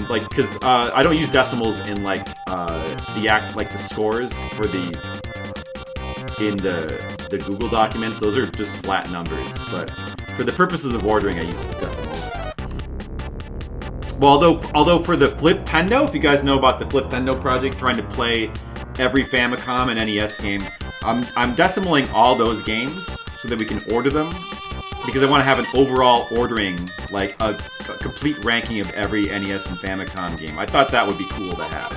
like, because I don't use decimals in like the scores for in the Google documents. Those are just flat numbers. But for the purposes of ordering, I use decimals. Well, although for the Fliptendo, if you guys know about the Fliptendo project, trying to play every Famicom and NES game, I'm decimaling all those games so that we can order them, because I want to have an overall ordering, like a complete ranking of every NES and Famicom game. I thought that would be cool to have.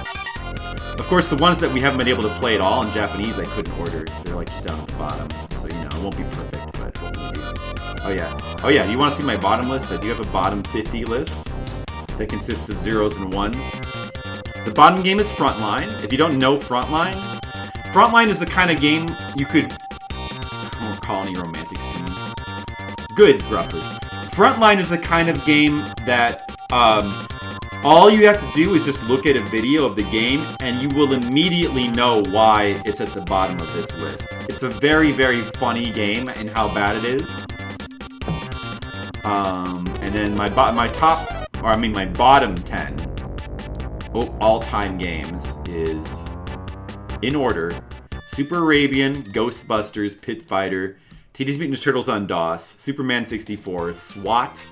Of course, the ones that we haven't been able to play at all in Japanese, I couldn't order. They're like just down at the bottom, so you know, it won't be perfect, but what can you do? Oh yeah, you want to see my bottom list? I do have a bottom 50 list that consists of 0s and 1s. The bottom game is Frontline. If you don't know Frontline is the kind of game you could... I won't call any romantic streams. Good, Rufford. Frontline is the kind of game that all you have to do is just look at a video of the game and you will immediately know why it's at the bottom of this list. It's a very, very funny game in how bad it is. And then my bottom 10 all-time games is, in order, Super Arabian, Ghostbusters, Pit Fighter, Teenage Mutant Ninja Turtles on DOS, Superman 64, SWAT,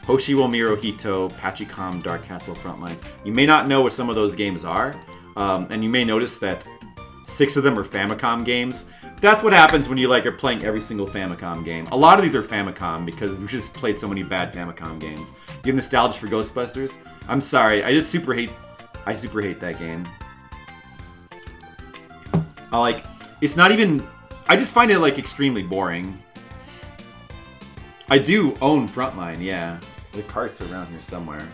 Hoshi wo Miro Hito, Pachicom, Dark Castle, Frontline. You may not know what some of those games are, and you may notice that 6 of them are Famicom games. That's what happens when you are playing every single Famicom game. A lot of these are Famicom because we just played so many bad Famicom games. You have nostalgia for Ghostbusters? I'm sorry, I super hate that game. It's not even, I just find it extremely boring. I do own Frontline, yeah. The cart's around here somewhere.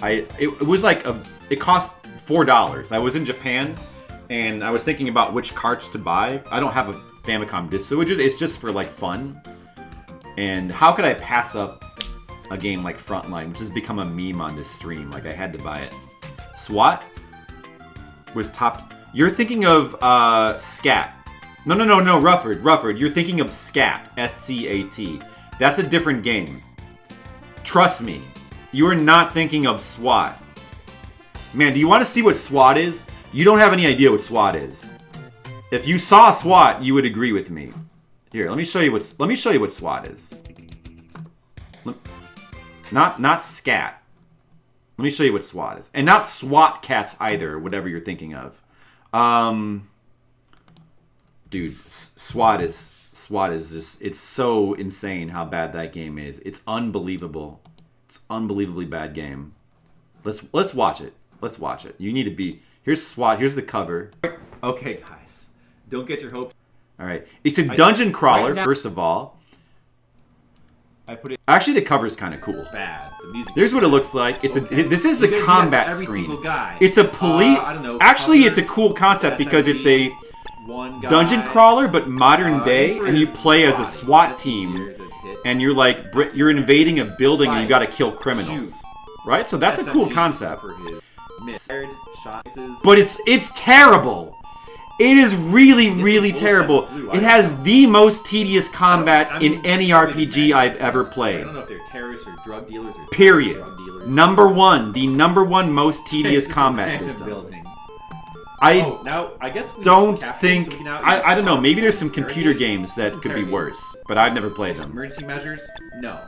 It was it cost $4. I was in Japan and I was thinking about which carts to buy. I don't have a Famicom disc, so it's just for fun. And how could I pass up a game like Frontline, which has become a meme on this stream? I had to buy it. SWAT was top. You're thinking of SCAT. No, Rufford. You're thinking of SCAT. SCAT. That's a different game. Trust me. You are not thinking of SWAT. Man, do you want to see what SWAT is? You don't have any idea what SWAT is. If you saw SWAT, you would agree with me. Here, let me show you what SWAT is. Not SCAT. Let me show you what SWAT is. And not SWAT cats either, whatever you're thinking of. Dude, SWAT is just, it's so insane how bad that game is. It's unbelievable. It's an unbelievably bad game. Let's watch it. Let's watch it. You need to be, here's SWAT, here's the cover. Okay, guys. Don't get your hopes. All right. It's a dungeon crawler, first of all. Actually, the cover's kind of cool. Bad. The music. There's what it looks like. This is the combat screen. Guy. It's a police. Actually, it's a cool concept because it's a dungeon crawler, but modern day, and you play as a SWAT team, and you're invading a building and you got to kill criminals, right? So that's a cool concept. But it's terrible. It is really, really terrible. It has the most tedious combat in any RPG I've ever played. I don't know if they're terrorists or drug dealers or period. Number one most tedious It's combat system. I don't know. Maybe there's some computer games that could be worse, but I've never played them. Emergency measures? No.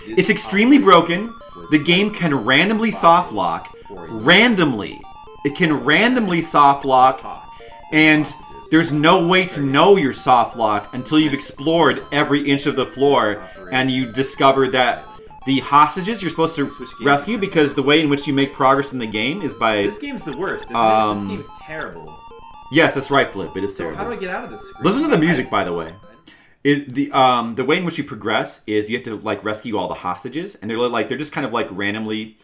It's extremely broken. The game can randomly soft lock. Randomly. it can randomly soft lock, Tosh. and Hostages. there's no way to know your soft lock until you've explored every inch of the floor and you discover that the hostages you're supposed to rescue, because the way in which you make progress in the game is by... This game's the worst, isn't it? This game's terrible. Yes, that's right, Flip. It is So terrible. how do I get out of this screen? Listen to the music, by the way. Is the way in which you progress is you have to like rescue all the hostages, and they're just kind of like randomly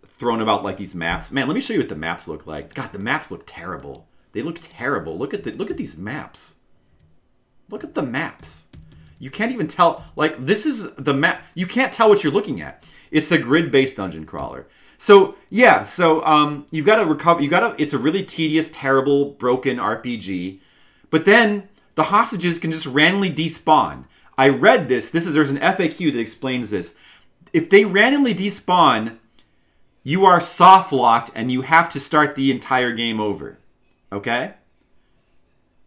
thrown about like these maps. Man, let me show you what the maps look like. God, the maps look terrible. They look terrible. Look at these maps. Look at the maps. You can't even tell. Like, this is the map. You can't tell what you're looking at. It's a grid-based dungeon crawler. So yeah, you've got to recover. It's a really tedious, terrible, broken RPG. But then the hostages can just randomly despawn. I read this. There's an FAQ that explains this. If they randomly despawn, you are soft locked and you have to start the entire game over. Okay?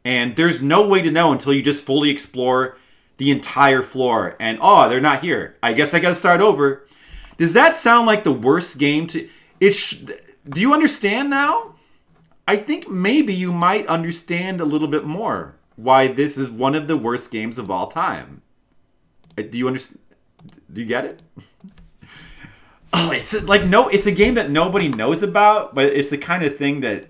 And there's no way to know until you just fully explore the entire floor. And, oh, they're not here. I guess I got to start over. Does that sound like the worst game to... Do you understand now? I think maybe you might understand a little bit more why this is one of the worst games of all time. Do you understand? Do you get it? Oh, it's a game that nobody knows about, but it's the kind of thing that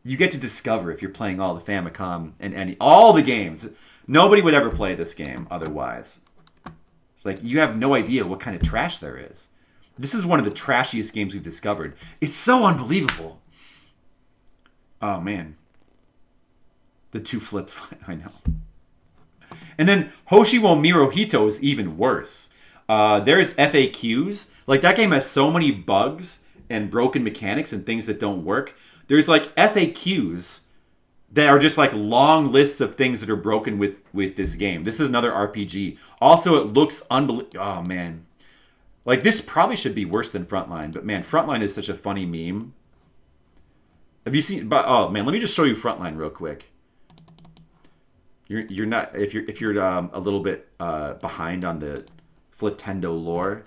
you get to discover if you're playing all the Famicom and all the games. Nobody would ever play this game otherwise. Like, you have no idea what kind of trash there is. This is one of the trashiest games we've discovered. It's so unbelievable. Oh, man. The two flips, I know. And then Hoshi wo Mirohito is even worse. There's FAQs. Like, that game has so many bugs and broken mechanics and things that don't work. There's, like, FAQs that are just, like, long lists of things that are broken with this game. This is another RPG. Also, it looks unbelievable. Oh, man. Like, this probably should be worse than Frontline. But, man, Frontline is such a funny meme. Have you seen... Oh, man, let me just show you Frontline real quick. You're not... If you're a little bit behind on the Fliptendo lore...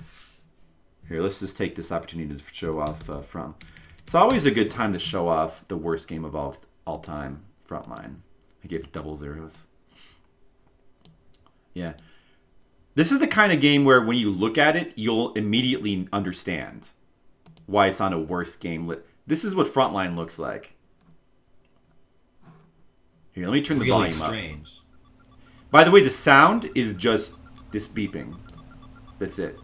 Here, let's just take this opportunity to show off Front. It's always a good time to show off the worst game of all time, Frontline. I gave it double zeros. Yeah. This is the kind of game where when you look at it, you'll immediately understand why it's on a worst game. This is what Frontline looks like. Here, let me turn the Really volume strange. up. By the way, the sound is just this beeping. That's it.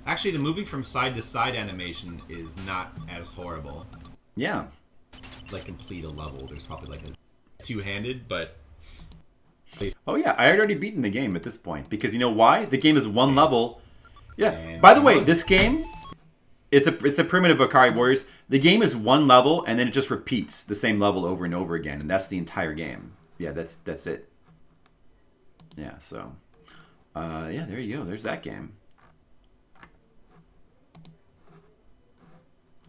Actually, the moving from side to side animation is not as horrible. Yeah. Like, complete a level. There's probably like a two-handed, but... Oh yeah, I had already beaten the game at this point. Because you know why? The game is one level. Yeah. And By the way, this game, it's a primitive Akari Warriors. The game is one level, and then it just repeats the same level over and over again. And that's the entire game. Yeah, that's it. Yeah, so... yeah, there you go. There's that game.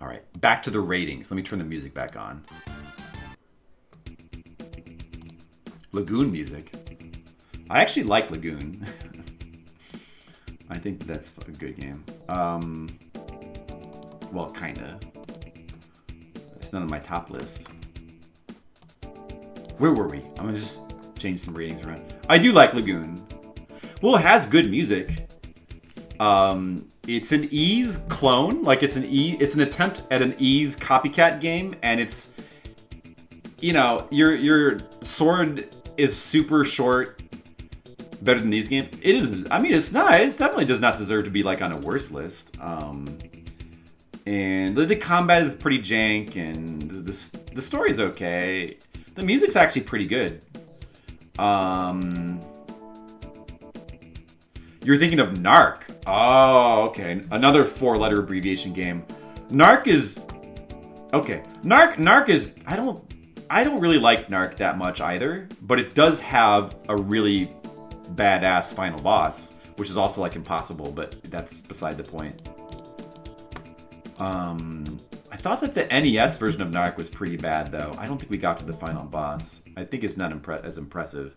All right, back to the ratings. Let me turn the music back on. Lagoon music. I actually like Lagoon. I think that's a good game. Well, kinda. It's not on my top list. Where were we? I'm gonna just change some ratings around. I do like Lagoon. Well, it has good music. It's an Ys clone. Like, it's an attempt at an Ys copycat game, and it's, you know, your sword is super short, better than these games. It is. I mean, it's not. It definitely does not deserve to be like on a worse list. And the combat is pretty jank, and the story's okay. The music's actually pretty good. You're thinking of Narc. Oh, okay. Another 4-letter abbreviation game. Narc is... Okay. Narc is... I don't really like Narc that much either, but it does have a really badass final boss, which is also like impossible, but that's beside the point. I thought that the NES version of Narc was pretty bad, though. I don't think we got to the final boss. I think it's not as impressive.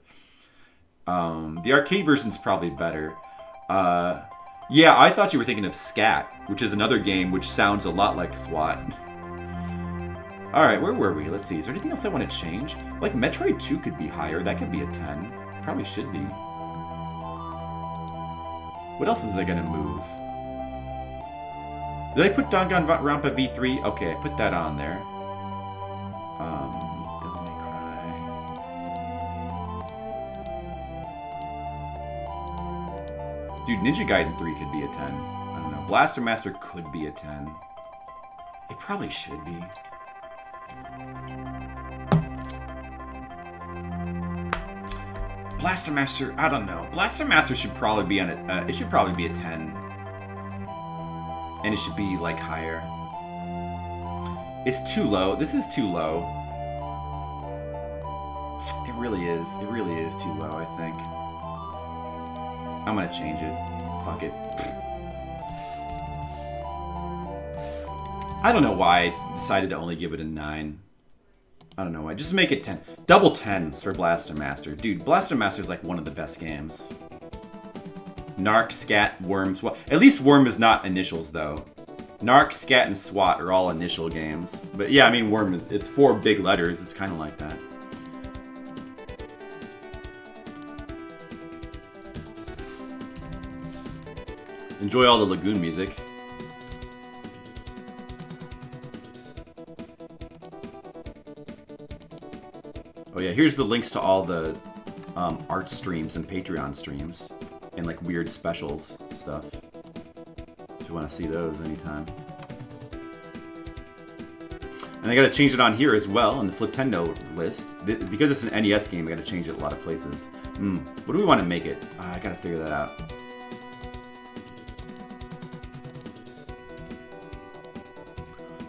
The arcade version's probably better. Yeah, I thought you were thinking of Scat, which is another game which sounds a lot like SWAT. Alright, where were we? Let's see. Is there anything else I want to change? Like, Metroid 2 could be higher. That could be a 10. Probably should be. What else is they going to move? Did I put Danganronpa V3? Okay, I put that on there. Devil May Cry. Dude, Ninja Gaiden 3 could be a 10. I don't know. Blaster Master could be a 10. It probably should be. Blaster Master, I don't know. Blaster Master should probably be on it. It should probably be a 10. And it should be, like, higher. It's too low. This is too low. It really is. It really is too low, I think. I'm gonna change it. Fuck it. I don't know why I decided to only give it a 9. I don't know why. Just make it 10. Double 10s for Blaster Master. Dude, Blaster Master is like one of the best games. Narc, Scat, Worm, SWAT. At least Worm is not initials, though. Narc, Scat, and SWAT are all initial games. But yeah, I mean, Worm, it's 4 big letters. It's kind of like that. Enjoy all the Lagoon music. Oh yeah, here's the links to all the art streams and Patreon streams. And like weird specials stuff. If you want to see those anytime. And I gotta change it on here as well, on the Fliptendo list. Because it's an NES game, I gotta change it a lot of places. What do we want to make it? I gotta figure that out.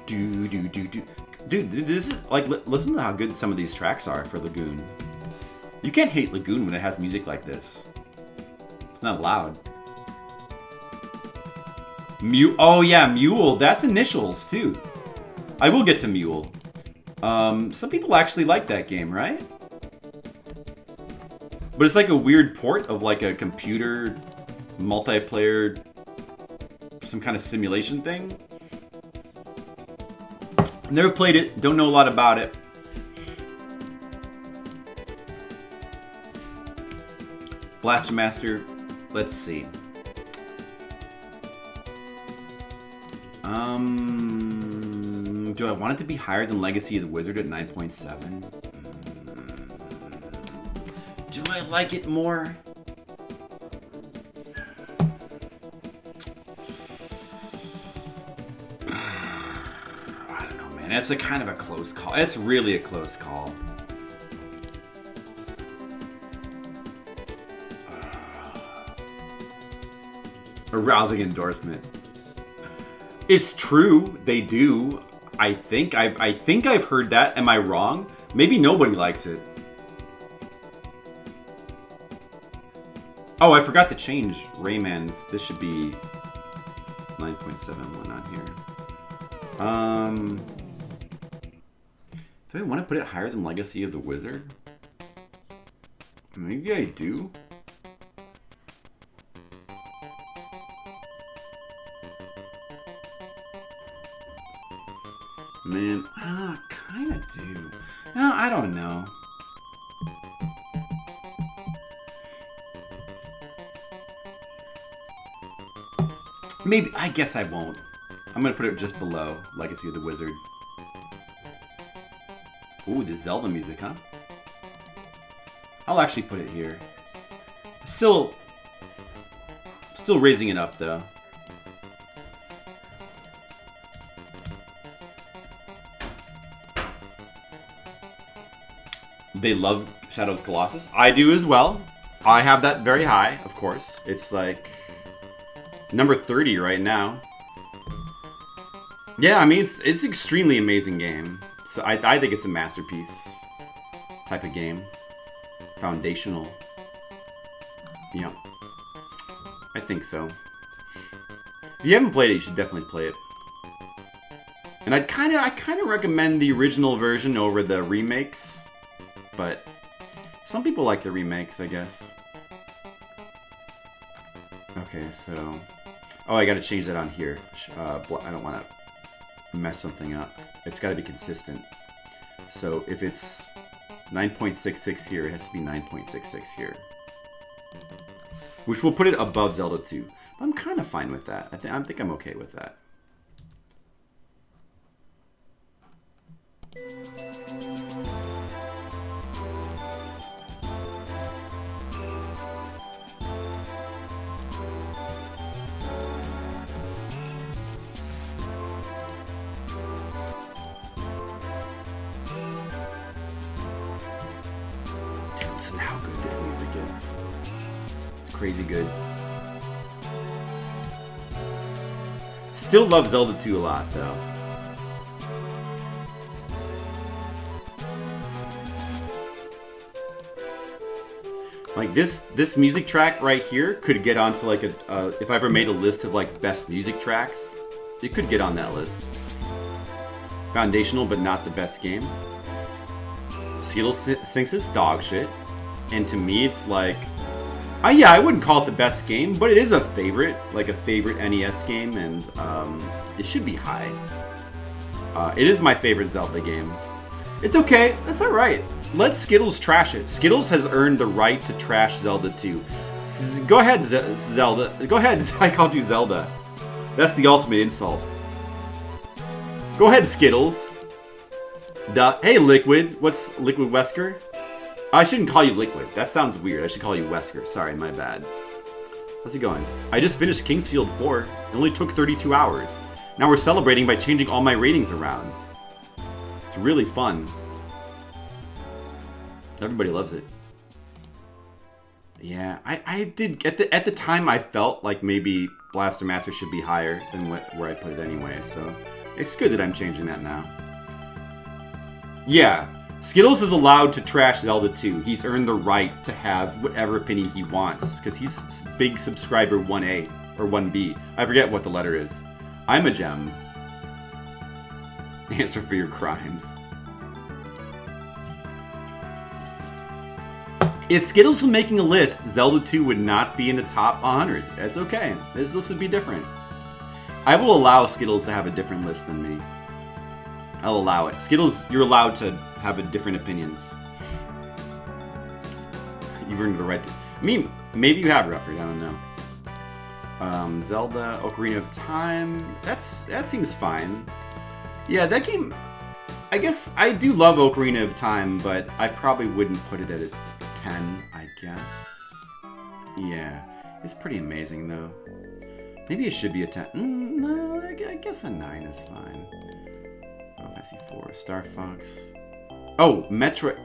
Dude, this is like, listen to how good some of these tracks are for Lagoon. You can't hate Lagoon when it has music like this. It's not loud. Oh yeah, Mule. That's initials too. I will get to Mule. Some people actually like that game, right? But it's like a weird port of like a computer multiplayer, some kind of simulation thing. Never played it. Don't know a lot about it. Blaster Master. Let's see. Do I want it to be higher than Legacy of the Wizard at 9.7? Do I like it more? I don't know, man. That's a kind of a close call. It's really a close call. A rousing endorsement. It's true, they do. I think I've heard that. Am I wrong? Maybe nobody likes it. Oh, I forgot to change Rayman's. This should be 9.71 on here. Do I want to put it higher than Legacy of the Wizard? Maybe I do. Man, kind of do. No, I don't know. Maybe, I guess I won't. I'm gonna put it just below Legacy of the Wizard. Ooh, the Zelda music, huh? I'll actually put it here. Still raising it up, though. They love Shadow of the Colossus. I do as well. I have that very high, of course. It's like number 30 right now. Yeah, I mean, it's extremely amazing game. So I think it's a masterpiece type of game. Foundational. Yeah. I think so. If you haven't played it, you should definitely play it. And I kind of recommend the original version over the remakes. But some people like the remakes, I guess. Okay, so Oh, I got to change that on here. I don't want to mess something up. It's got to be consistent. So if it's 9.66 here, it has to be 9.66 here. Which will put it above Zelda 2. I'm kind of fine with that. I think I'm okay with that. Listen how good this music is. It's crazy good. Still love Zelda 2 a lot, though. Like this music track right here could get onto like if I ever made a list of like best music tracks, it could get on that list. Foundational, but not the best game. Skittles thinks it's dog shit, and to me it's like, yeah, I wouldn't call it the best game, but it is a favorite, like a favorite NES game, and it should be high. It is my favorite Zelda game. It's okay, that's alright. Let Skittles trash it. Skittles has earned the right to trash Zelda 2. Go ahead, Zelda. Go ahead, I called you Zelda. That's the ultimate insult. Go ahead, Skittles. Hey, Liquid. What's Liquid Wesker? I shouldn't call you Liquid. That sounds weird. I should call you Wesker. Sorry, my bad. How's it going? I just finished Kingsfield 4. It only took 32 hours. Now we're celebrating by changing all my ratings around. It's really fun. Everybody loves it. Yeah, I did at the time I felt like maybe Blaster Master should be higher than where I put it anyway, so it's good that I'm changing that now. Yeah, Skittles is allowed to trash Zelda 2. He's earned the right to have whatever opinion he wants, because he's big subscriber 1A or 1B. I forget what the letter is. I'm a gem. Answer for your crimes. If Skittles was making a list, Zelda 2 would not be in the top 100. That's okay. This list would be different. I will allow Skittles to have a different list than me. I'll allow it. Skittles, you're allowed to have different opinions. You've earned the right to... I mean, maybe you have, Rufford. I don't know. Zelda, Ocarina of Time. That seems fine. Yeah, that game... I guess I do love Ocarina of Time, but I probably wouldn't put it at a 10, I guess. Yeah, it's pretty amazing, though. Maybe it should be a 10. No, I guess a 9 is fine. Oh, I see 4. Star Fox. Oh, Metroid.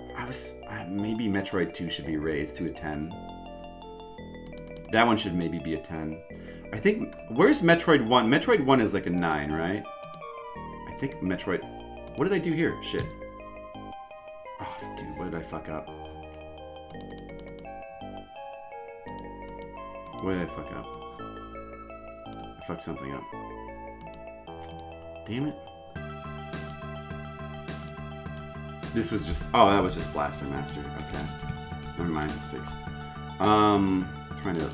Maybe Metroid 2 should be raised to a 10. That one should maybe be a 10. I think... Where's Metroid 1? Metroid 1 is like a 9, right? I think Metroid... What did I do here? Shit. Oh, dude, what did I fuck up? What did I fuck up? I fucked something up. Damn it. This was just... Oh, that was just Blaster Master. Okay. Never mind, it's fixed. Trying to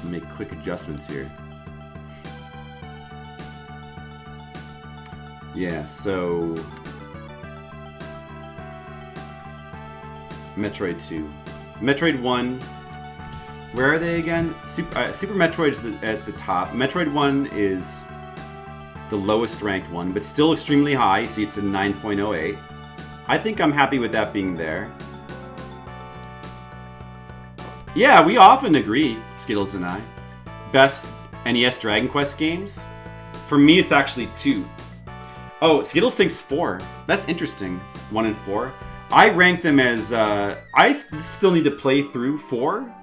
make quick adjustments here. Yeah, so... Metroid 2. Metroid 1... Where are they again? Super Metroid is at the top. Metroid 1 is the lowest ranked one, but still extremely high. You see it's a 9.08. I think I'm happy with that being there. Yeah, we often agree, Skittles and I. Best NES Dragon Quest games? For me, it's actually 2. Oh, Skittles thinks 4. That's interesting. 1 and 4. I rank them as... I still need to play through 4.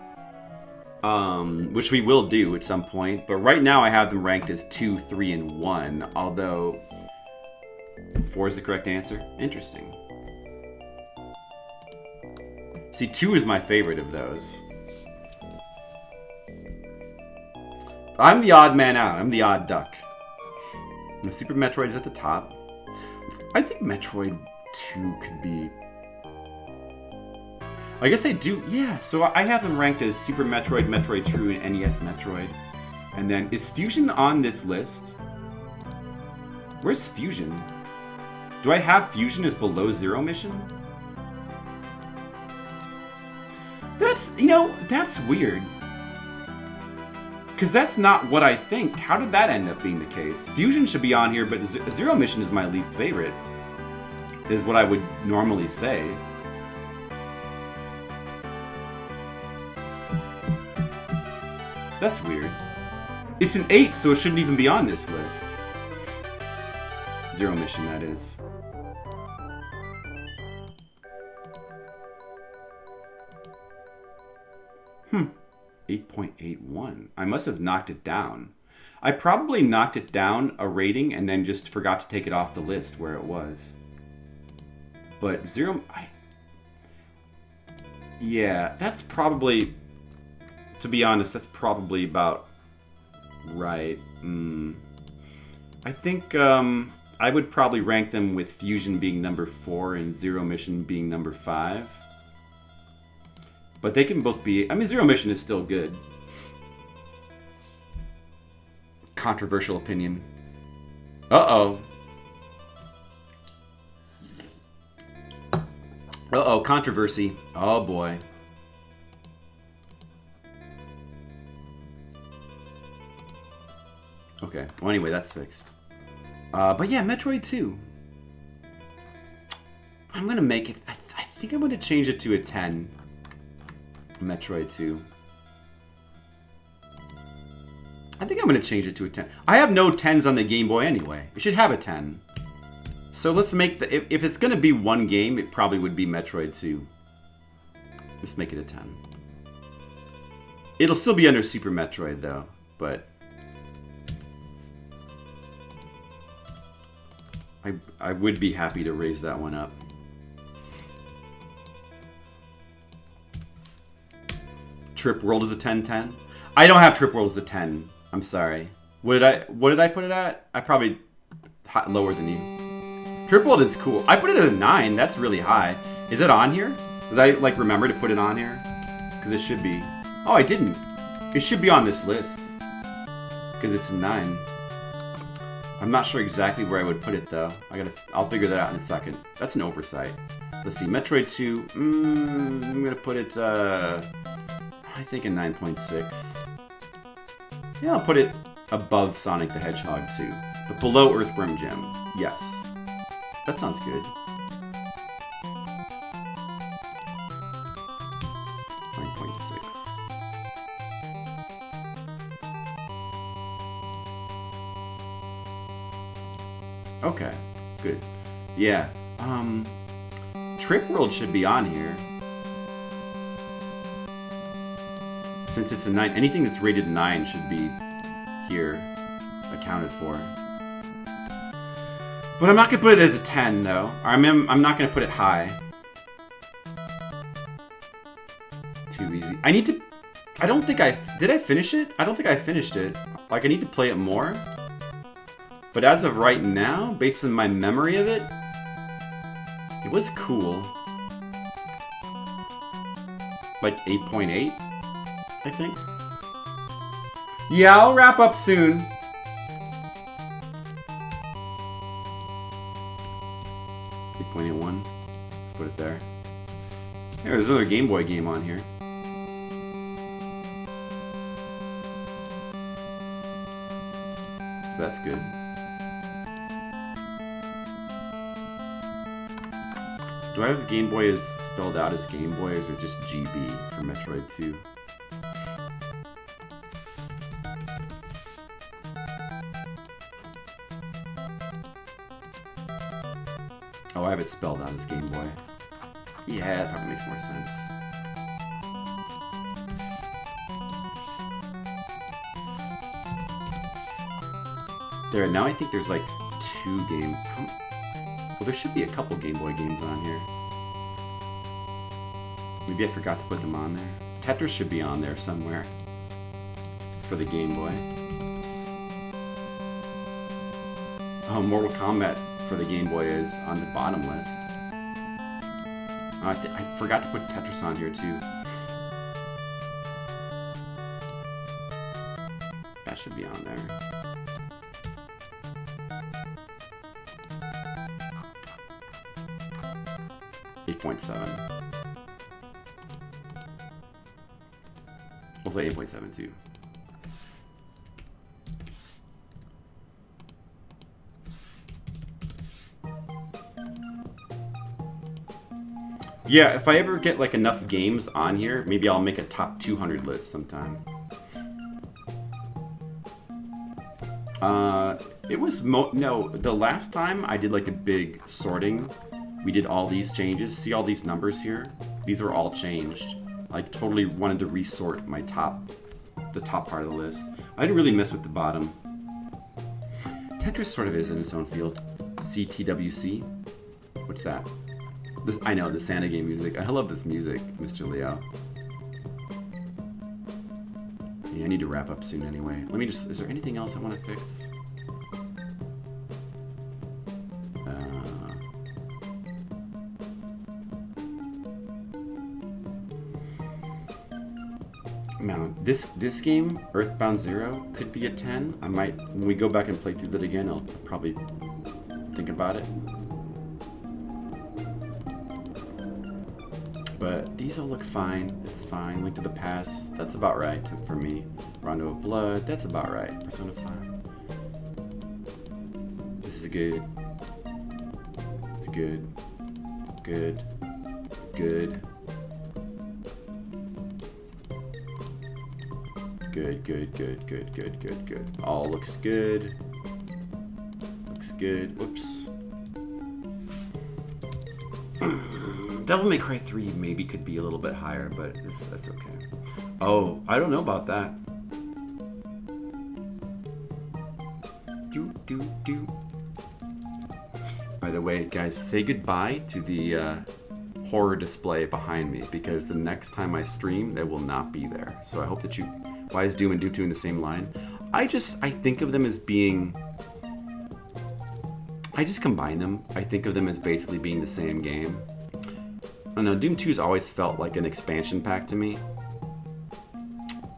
Which we will do at some point, but right now I have them ranked as 2, 3, and 1, although 4 is the correct answer. Interesting. See, 2 is my favorite of those. I'm the odd man out. I'm the odd duck. And Super Metroid is at the top. I think Metroid 2 could be... I guess I do. Yeah, so I have them ranked as Super Metroid, Metroid True, and NES Metroid. And then, is Fusion on this list? Where's Fusion? Do I have Fusion as below Zero Mission? That's, you know, that's weird. Because that's not what I think. How did that end up being the case? Fusion should be on here, but Zero Mission is my least favorite. Is what I would normally say. That's weird. It's an 8, so it shouldn't even be on this list. Zero Mission, that is. 8.81. I must have knocked it down. I probably knocked it down a rating and then just forgot to take it off the list where it was. But yeah, that's probably, to be honest, that's probably about right. I think I would probably rank them with Fusion being number 4 and Zero Mission being number 5. But they can both be... I mean, Zero Mission is still good. Controversial opinion. Uh-oh. Uh-oh, controversy. Oh, boy. Okay. Well, anyway, that's fixed. But yeah, Metroid 2. I'm going to make it... I think I'm going to change it to a 10. Metroid 2. I think I'm going to change it to a 10. I have no 10s on the Game Boy anyway. It should have a 10. So let's make the... If it's going to be one game, it probably would be Metroid 2. Let's make it a 10. It'll still be under Super Metroid, though. But... I would be happy to raise that one up. Trip World is a 10-10. I don't have Trip World as a 10. I'm sorry. What did I put it at? I probably lower than you. Trip World is cool. I put it at a 9. That's really high. Is it on here? Did I like remember to put it on here? Because it should be. Oh, I didn't. It should be on this list. Because it's a 9. I'm not sure exactly where I would put it though. I'll figure that out in a second. That's an oversight. Let's see. Metroid 2. I'm gonna put it. I think a 9.6. Yeah, I'll put it above Sonic the Hedgehog 2. But below Earthworm Jim. Yes. That sounds good. 9.6. Okay. Good. Yeah. Trip World should be on here. Since it's a 9, anything that's rated 9 should be here, accounted for. But I'm not gonna put it as a 10 though. I'm not gonna put it high. Too easy. I need to. I don't think did I finish it? I don't think I finished it. Like I need to play it more. But as of right now, based on my memory of it, it was cool. Like 8.8. I think. Yeah, I'll wrap up soon. .81. Let's put it there. There's another Game Boy game on here. So that's good. Do I have Game Boy as spelled out as Game Boy, or is it just GB for Metroid 2? Oh, I have it spelled out as Game Boy. Yeah, that probably makes more sense. There, now I think there's like 2 games. Well, there should be a couple Game Boy games on here. Maybe I forgot to put them on there. Tetris should be on there somewhere. For the Game Boy. Oh, Mortal Kombat for the Game Boy is on the bottom list. I forgot to put Tetris on here too. That should be on there. We'll say 8.7 too. Yeah, if I ever get like enough games on here, maybe I'll make a top 200 list sometime. It was no, the last time I did like a big sorting, we did all these changes. See all these numbers here? These are all changed. I totally wanted to resort my the top part of the list. I didn't really mess with the bottom. Tetris sort of is in its own field. CTWC? What's that? I know, the Santa game music. I love this music, Mr. Leo. Yeah, I need to wrap up soon anyway. Let me just... Is there anything else I want to fix? Man, this game, Earthbound Zero, could be a 10. I might... When we go back and play through that again, I'll probably think about it. But these all look fine. It's fine. Link to the Past, that's about right for me. Rondo of Blood, that's about right. Persona 5. This is good. It's good. Good. Good. Good, good, good, good, good, good, good. All looks good. Looks good. Whoops. Devil May Cry 3 maybe could be a little bit higher, but that's okay. Oh, I don't know about that. Do. By the way, guys, say goodbye to the horror display behind me, because the next time I stream, they will not be there. So I hope that you... Why is Doom and Doom 2 in the same line? I think of them as being... I just combine them. I think of them as basically being the same game. I don't know, Doom 2's always felt like an expansion pack to me.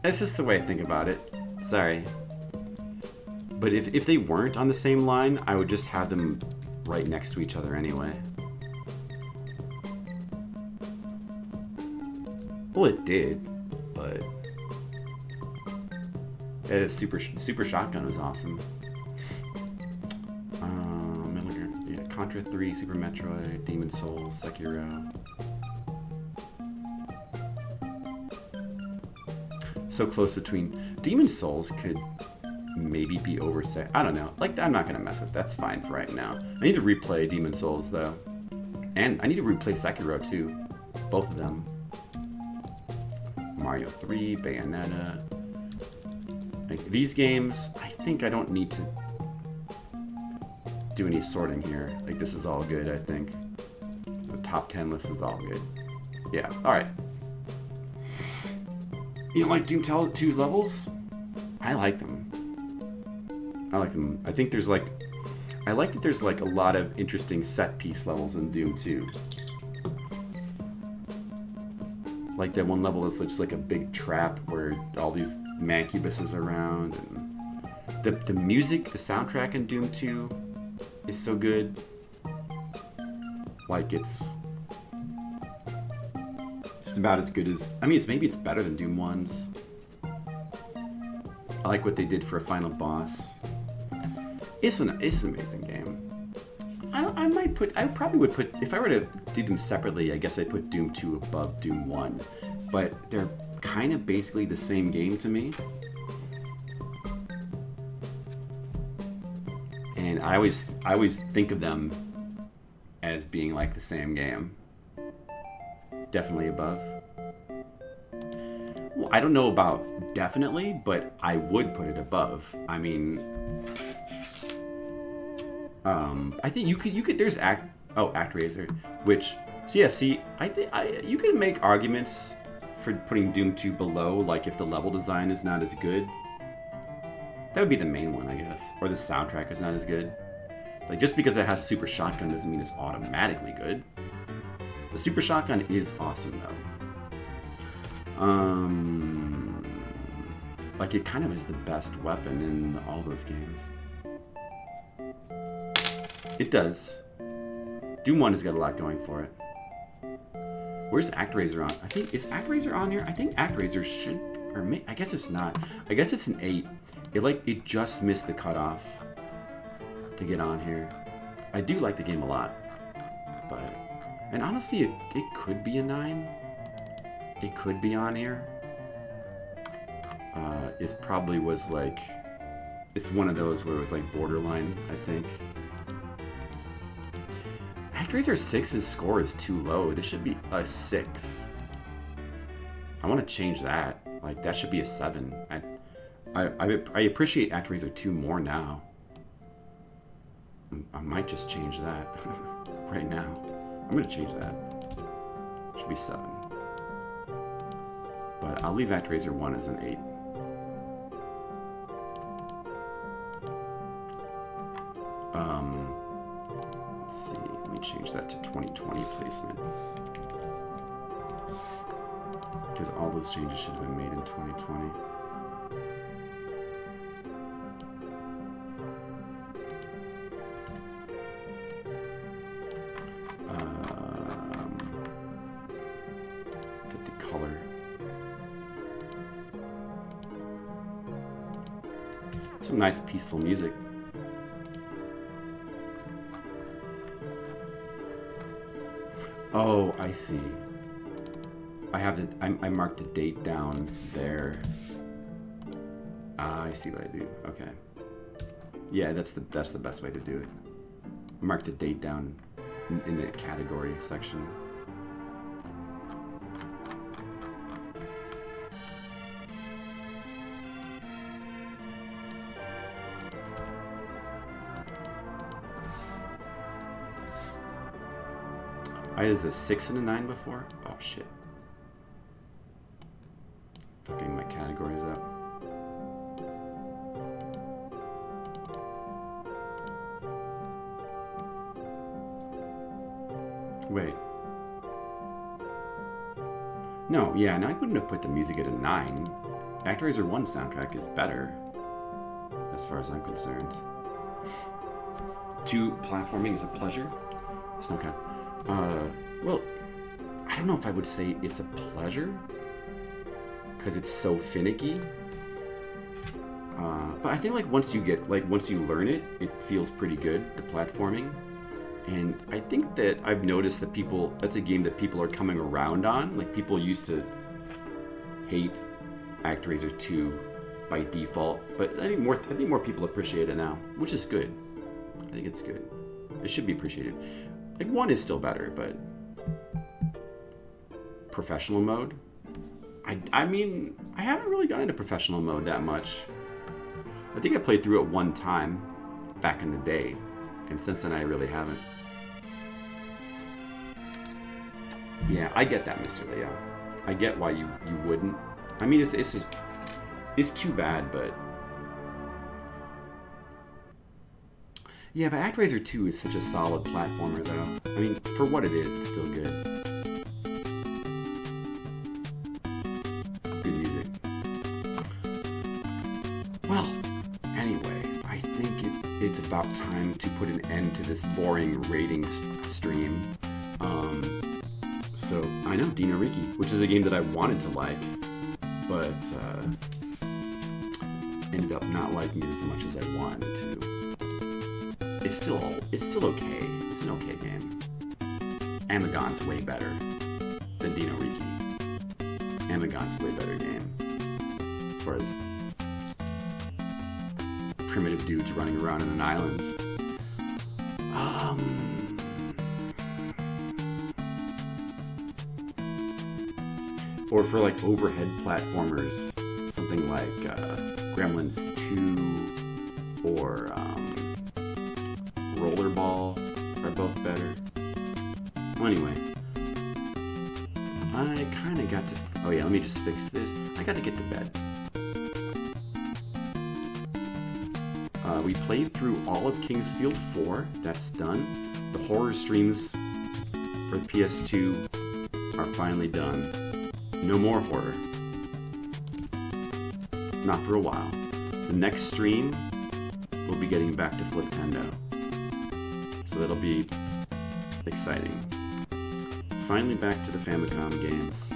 That's just the way I think about it. Sorry. But if they weren't on the same line, I would just have them right next to each other anyway. Well, it did, but... Yeah, Super Shotgun was awesome. Metal Gear, yeah, Contra 3, Super Metroid, Demon Souls, Sekiro. So close between. Demon Souls could maybe be over. I don't know. Like, I'm not gonna mess with. That's fine for right now. I need to replay Demon Souls though, and I need to replay Sekiro too. Both of them. Mario 3, Bayonetta. Like, these games, I think I don't need to do any sorting here. Like, this is all good, I think. The top 10 list is all good. Yeah, alright. You don't like Doom 2's levels? I like them. I like them. I think there's like... I like that there's like a lot of interesting set-piece levels in Doom 2. Like that one level is just like a big trap where all these mancubuses around, and the music, the soundtrack in Doom 2 is so good. Like, it's just about as good as... I mean, maybe it's better than Doom 1's. I like what they did for a final boss. It's an amazing game. I probably would put... If I were to do them separately, I guess I'd put Doom 2 above Doom 1. But they're kind of basically the same game to me. And I always think of them as being like the same game. Definitely above. Well, I don't know about definitely, but I would put it above. I mean, I think you could. There's ActRaiser, which. So yeah, see, I think you can make arguments for putting Doom 2 below, like if the level design is not as good. That would be the main one, I guess. Or the soundtrack is not as good. Like, just because it has Super Shotgun doesn't mean it's automatically good. The Super Shotgun is awesome though. Like it kind of is the best weapon in all those games. It does. Doom 1 has got a lot going for it. Where's ActRaiser on? I think, is ActRaiser on here? I think ActRaiser should, or may, I guess it's not. I guess it's an 8. It just missed the cutoff to get on here. I do like the game a lot, but, and honestly, it could be a 9. It could be on here. It probably was like, it's one of those where it was like borderline, I think. ActRaiser 6's score is too low. This should be a 6. I want to change that. Like, that should be a 7. I appreciate ActRaiser 2 more now. I might just change that right now. I'm going to change that. Should be 7. But I'll leave ActRaiser 1 as an 8. Let's see. Let me change that to 2020 placement. Because all those changes should have been made in 2020. Get the color. Some nice peaceful music. Oh, I see. I have the. I marked the date down there. I see what I do. Okay. Yeah, that's the best way to do it. Mark the date down in the category section. I had a 6 and a 9 before? Oh shit. Fucking my categories up. Wait. No, yeah, and I wouldn't have put the music at a 9. ActRaiser 1 soundtrack is better, as far as I'm concerned. 2, platforming is a pleasure. Snowcat. Well, I don't know if I would say it's a pleasure, because it's so finicky. But I think like once you learn it, it feels pretty good, the platforming. And I think that I've noticed that that's a game that people are coming around on. Like people used to hate ActRaiser 2 by default, but I think more people appreciate it now, which is good. I think it's good. It should be appreciated. Like 1 is still better, but professional mode. I mean, I haven't really gotten into professional mode that much. I think I played through it one time back in the day, and since then I really haven't. Yeah, I get that, Mr. Leo. I get why you wouldn't. I mean, it's too bad, but yeah, but ActRaiser 2 is such a solid platformer, though. I mean, for what it is, it's still good. Good music. Well, anyway, I think it's about time to put an end to this boring rating stream. So, I know, Dino Riki, which is a game that I wanted to like, but ended up not liking it as much as I wanted to. It's still okay. It's an okay game. Amagon's way better than Dino Riki. Amagon's way better game. As far as primitive dudes running around in an island. Or for like overhead platformers, something like Gremlins 2 or Rollerball are both better. Well, anyway, I kind of got to... Oh yeah, let me just fix this. I got to get to bed. We played through all of Kingsfield 4. That's done. The horror streams for the PS2 are finally done. No more horror. Not for a while. The next stream, we'll be getting back to Flip Nintendo. So that'll be exciting. Finally back to the Famicom games.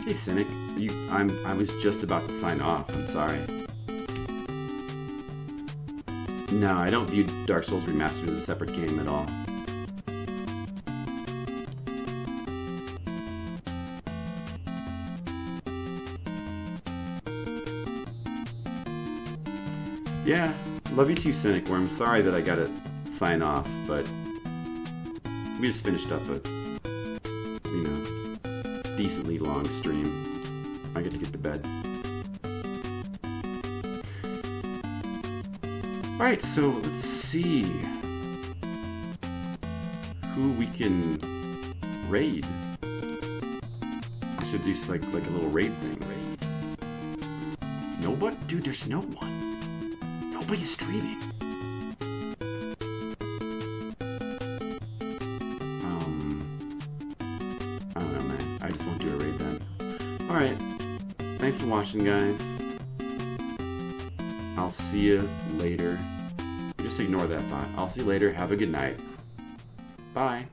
Hey Cynic, I was just about to sign off, I'm sorry. No, I don't view Dark Souls Remastered as a separate game at all. Yeah, love you too, Cynic Worm. Sorry that I gotta sign off, but we just finished up a, decently long stream. I get to get to bed. Alright, so let's see who we can raid. I should do like a little raid thing. Nobody? Dude, there's no one. Nobody's streaming. I don't know, man. I just won't do a raid then. Alright. Thanks for watching, guys. I'll see you later. Just ignore that bot. I'll see you later. Have a good night. Bye.